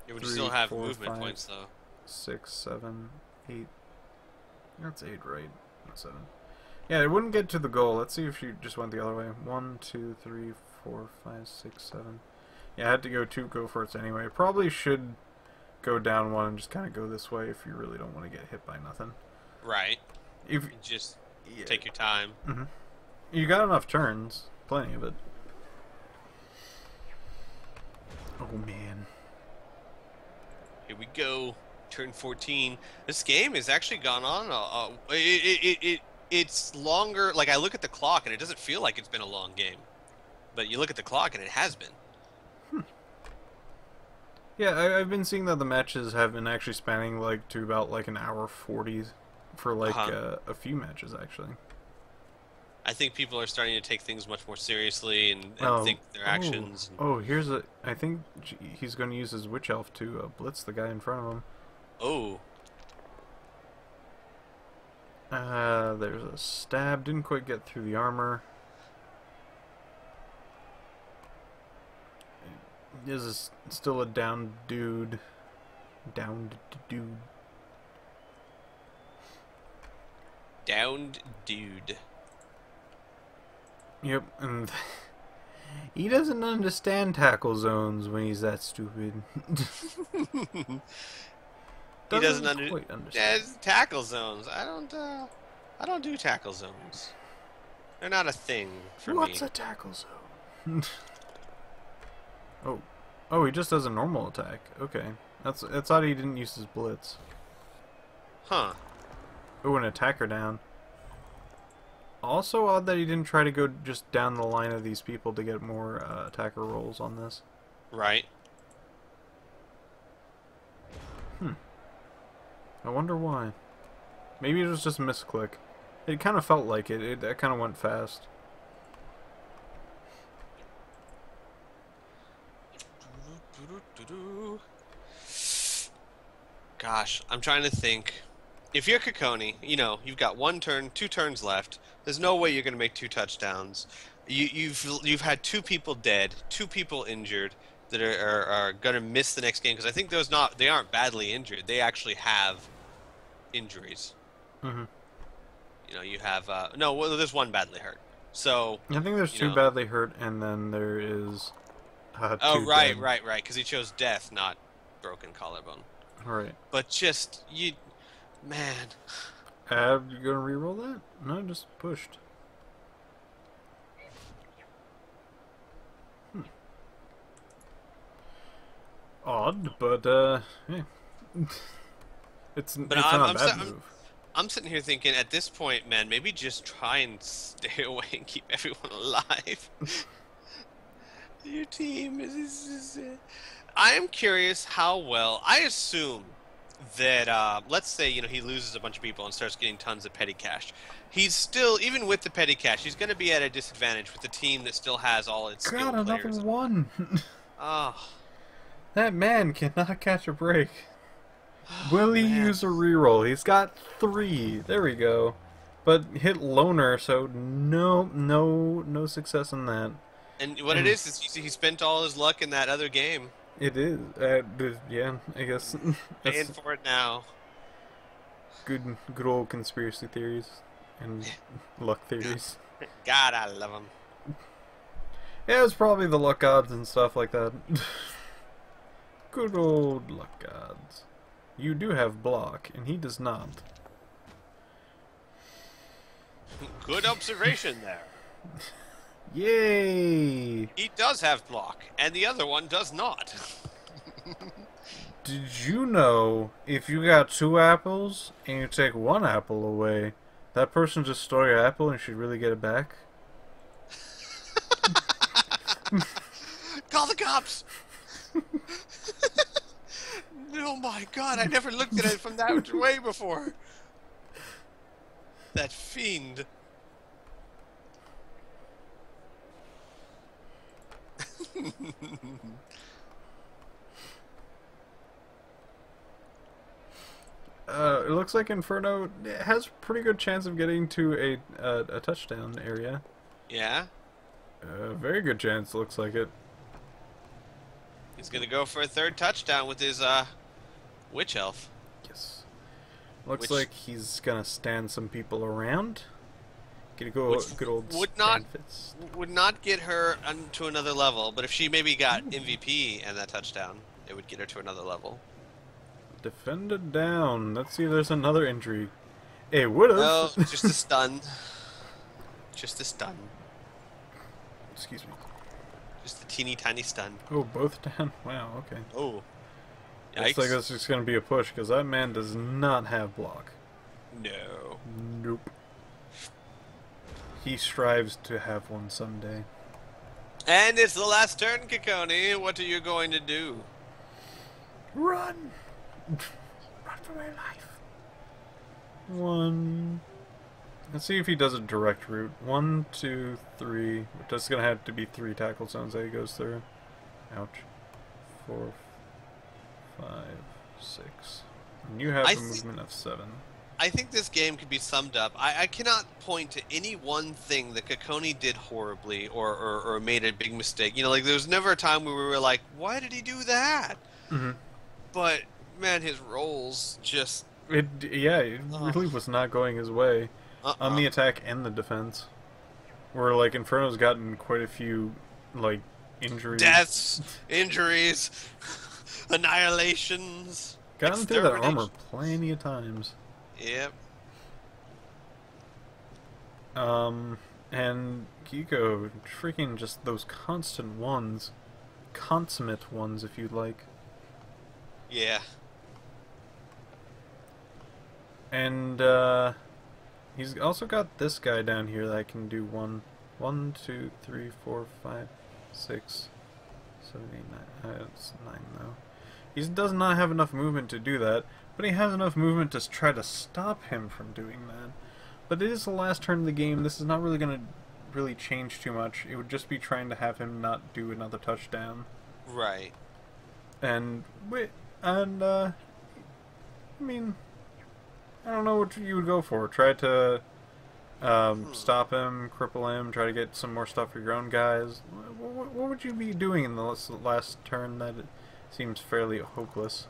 it would 3, still have 4, movement 5, points though. 6, 7, 8, That's 8, right? That's 7. Yeah, it wouldn't get to the goal. Let's see if she just went the other way. 1, 2, 3, 4, 5, 6, 7. Yeah, I had to go 2 go-forts anyway. Probably should go down 1 and just kind of go this way if you really don't want to get hit by nothing. Right. If Just take your time. Mm-hmm. You got enough turns. Plenty of it. Oh, man. Here we go. Turn 14. This game has actually gone on. It's longer. Like, I look at the clock, and it doesn't feel like it's been a long game. But you look at the clock, and it has been. Yeah, I've been seeing that the matches have been actually spanning, like, to about, like, an hour 40 for, like, a few matches, actually. I think people are starting to take things much more seriously and think their actions. Oh, here's a... I think he's going to use his Witch Elf to blitz the guy in front of him. Oh. There's a stab. Didn't quite get through the armor. There's still a downed dude. Downed dude. Downed dude. Yep, and he doesn't understand tackle zones when he's that stupid. He doesn't quite understand. Yeah, tackle zones. I don't do tackle zones. They're not a thing for me. What's a tackle zone? Oh, he just does a normal attack. Okay, that's odd. He didn't use his blitz. Huh. Oh, an attacker down. Also odd that he didn't try to go just down the line of these people to get more attacker rolls on this. Right. I wonder why. Maybe it was just a misclick. It kind of felt like it. That kind of went fast. Gosh, I'm trying to think. If you're Kikoni, you know, you've got 1 turn, 2 turns left. There's no way you're going to make 2 touchdowns. You've had 2 people dead, 2 people injured that are going to miss the next game because I think they aren't badly injured. They actually have injuries. Mm-hmm. You know, you have no. Well, there's 1 badly hurt. So I think there's 2 badly hurt, and then there is. 2 right, dead. right. Because he chose death, not broken collarbone. Right. But just man. You gonna reroll that? No, just pushed. Odd, but yeah. It's not a bad move. I'm sitting here thinking, at this point, man, maybe just try and stay away and keep everyone alive. Your team is I am curious how well. I assume that let's say he loses a bunch of people and starts getting tons of petty cash. He's still, even with the petty cash, he's going to be at a disadvantage with the team that still has all its skilled players. Another 1. Oh. That man cannot catch a break. Will he use a reroll? He's got 3. There we go. But hit loner, so no success in that. And what it is he spent all his luck in that other game. It is. Yeah, I guess. Paying for it now. Good old conspiracy theories and luck theories. God, I love them. Yeah, it's probably the luck gods and stuff like that. Good old luck gods. You do have block, and he does not. Good observation there. Yay! He does have block, and the other one does not. Did you know if you got 2 apples and you take 1 apple away, that person just stole your apple and you should really get it back? Call the cops! Oh my god, I never looked at it from that way before. That fiend. It looks like Inferno has a pretty good chance of getting to a touchdown area. Yeah? Very good chance, looks like it. He's gonna go for a 3rd touchdown with his Witch Elf. Yes. Looks which like he's gonna stand some people around. Get a good, which good old would not stand fits. would not get her to another level. But if she maybe got MVP and that touchdown, it would get her to another level. Defended down. Let's see if there's another injury. It would No, have. just a stun. Just a stun. Excuse me. Just a teeny tiny stun. Oh, both down? Wow, okay. Oh. Yikes. Looks like that's just going to be a push, because that man does not have block. No. Nope. He strives to have one someday. And it's the last turn, Kikoni. What are you going to do? Run! Run for my life. One. Let's see if he does a direct route. 1, 2, 3. That's going to have to be 3 tackle zones that he goes through. Ouch. 4, 5, 6. And you have a movement of 7. I think this game could be summed up. I cannot point to any one thing that Kikoni did horribly or made a big mistake. You know, like there was never a time where we were like, why did he do that? Mm-hmm. But, man, his rolls just... It really was not going his way. On the attack and the defense. Where, like, Inferno's gotten quite a few, like, injuries. Deaths, injuries, annihilations. Gotten through that armor plenty of times. Yep. And Kiko, freaking just those constant ones. Consummate ones, if you'd like. Yeah. And, he's also got this guy down here that can do 1, 2, 3, 4, 5, 6, 7, 8, 9. It's 9 though. He does not have enough movement to do that, but he has enough movement to try to stop him from doing that. But it is the last turn of the game. This is not really going to really change too much. It would just be trying to have him not do another touchdown. Right. And I mean, I don't know what you would go for. Try to stop him, cripple him, try to get some more stuff for your own guys. What would you be doing in the last turn that it seems fairly hopeless?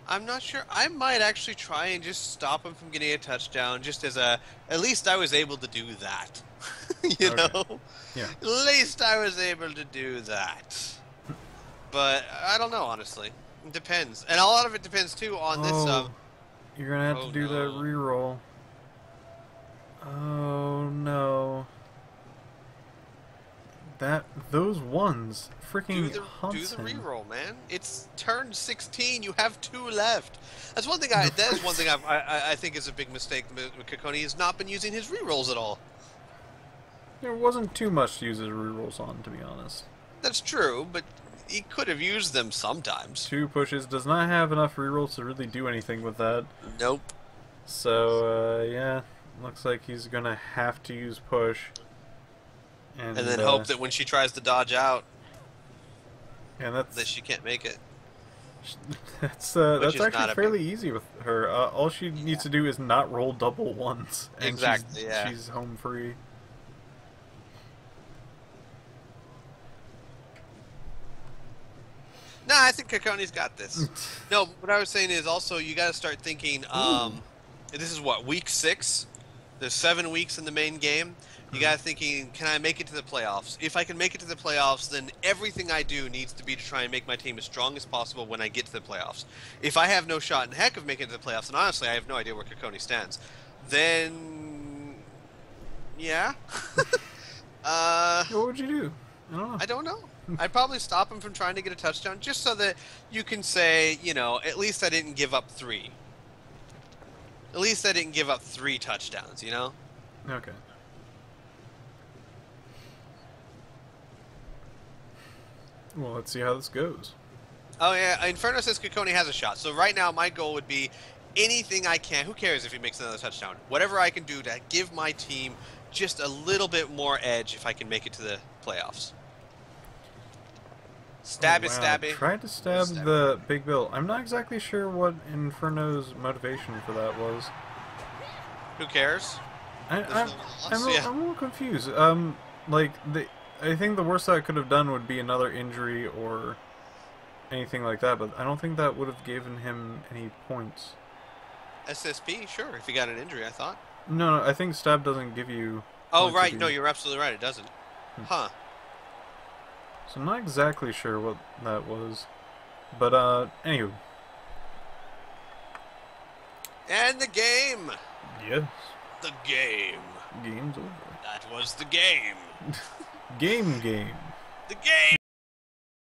I'm not sure. I might actually try and just stop him from getting a touchdown, just as a... At least I was able to do that. You know? Yeah. At least I was able to do that. But I don't know, honestly. It depends. And a lot of it depends, too, on this... You're gonna have to do the reroll. Oh, no. Those ones freaking hunts do the him. reroll, man. It's turn 16. You have 2 left. That's one thing. That is one thing I think is a big mistake with Kikoni. Has not been using his rerolls at all. There wasn't too much to use his rerolls on, to be honest. That's true, but he could have used them sometimes. 2 pushes does not have enough rerolls to really do anything with that. Nope. So yeah, looks like he's gonna have to use push. And then hope that when she tries to dodge out, that she can't make it. That's actually fairly easy with her. All she needs to do is not roll double ones, and exactly. She's home free. No, I think Kikoni's got this. No, what I was saying is also you got to start thinking. This is what, week 6. There's 7 weeks in the main game. You got to thinking, can I make it to the playoffs? If I can make it to the playoffs, then everything I do needs to be to try and make my team as strong as possible when I get to the playoffs. If I have no shot in heck of making it to the playoffs, and honestly I have no idea where Kikoni stands, then yeah. What would you do? I don't know. I'd probably stop him from trying to get a touchdown, just so that you can say, you know, at least I didn't give up 3. At least I didn't give up 3 touchdowns, you know? Okay. Well, let's see how this goes. Oh, yeah. Inferno says Kikoni has a shot. So right now, my goal would be anything I can. Who cares if he makes another touchdown? Whatever I can do to give my team just a little bit more edge if I can make it to the playoffs. Stabby. Tried to stab the Big Bill. I'm not exactly sure what Inferno's motivation for that was. Who cares? I'm a little confused. I think the worst I could have done would be another injury or anything like that, but I don't think that would have given him any points. SSP, sure. If you got an injury, I thought. No, I think stab doesn't give you. Oh, points if right. you- No, you're absolutely right. It doesn't. Huh. So I'm not exactly sure what that was, but anywho. And the game. Yes. The game. Game's over. That was the game. Game. The game.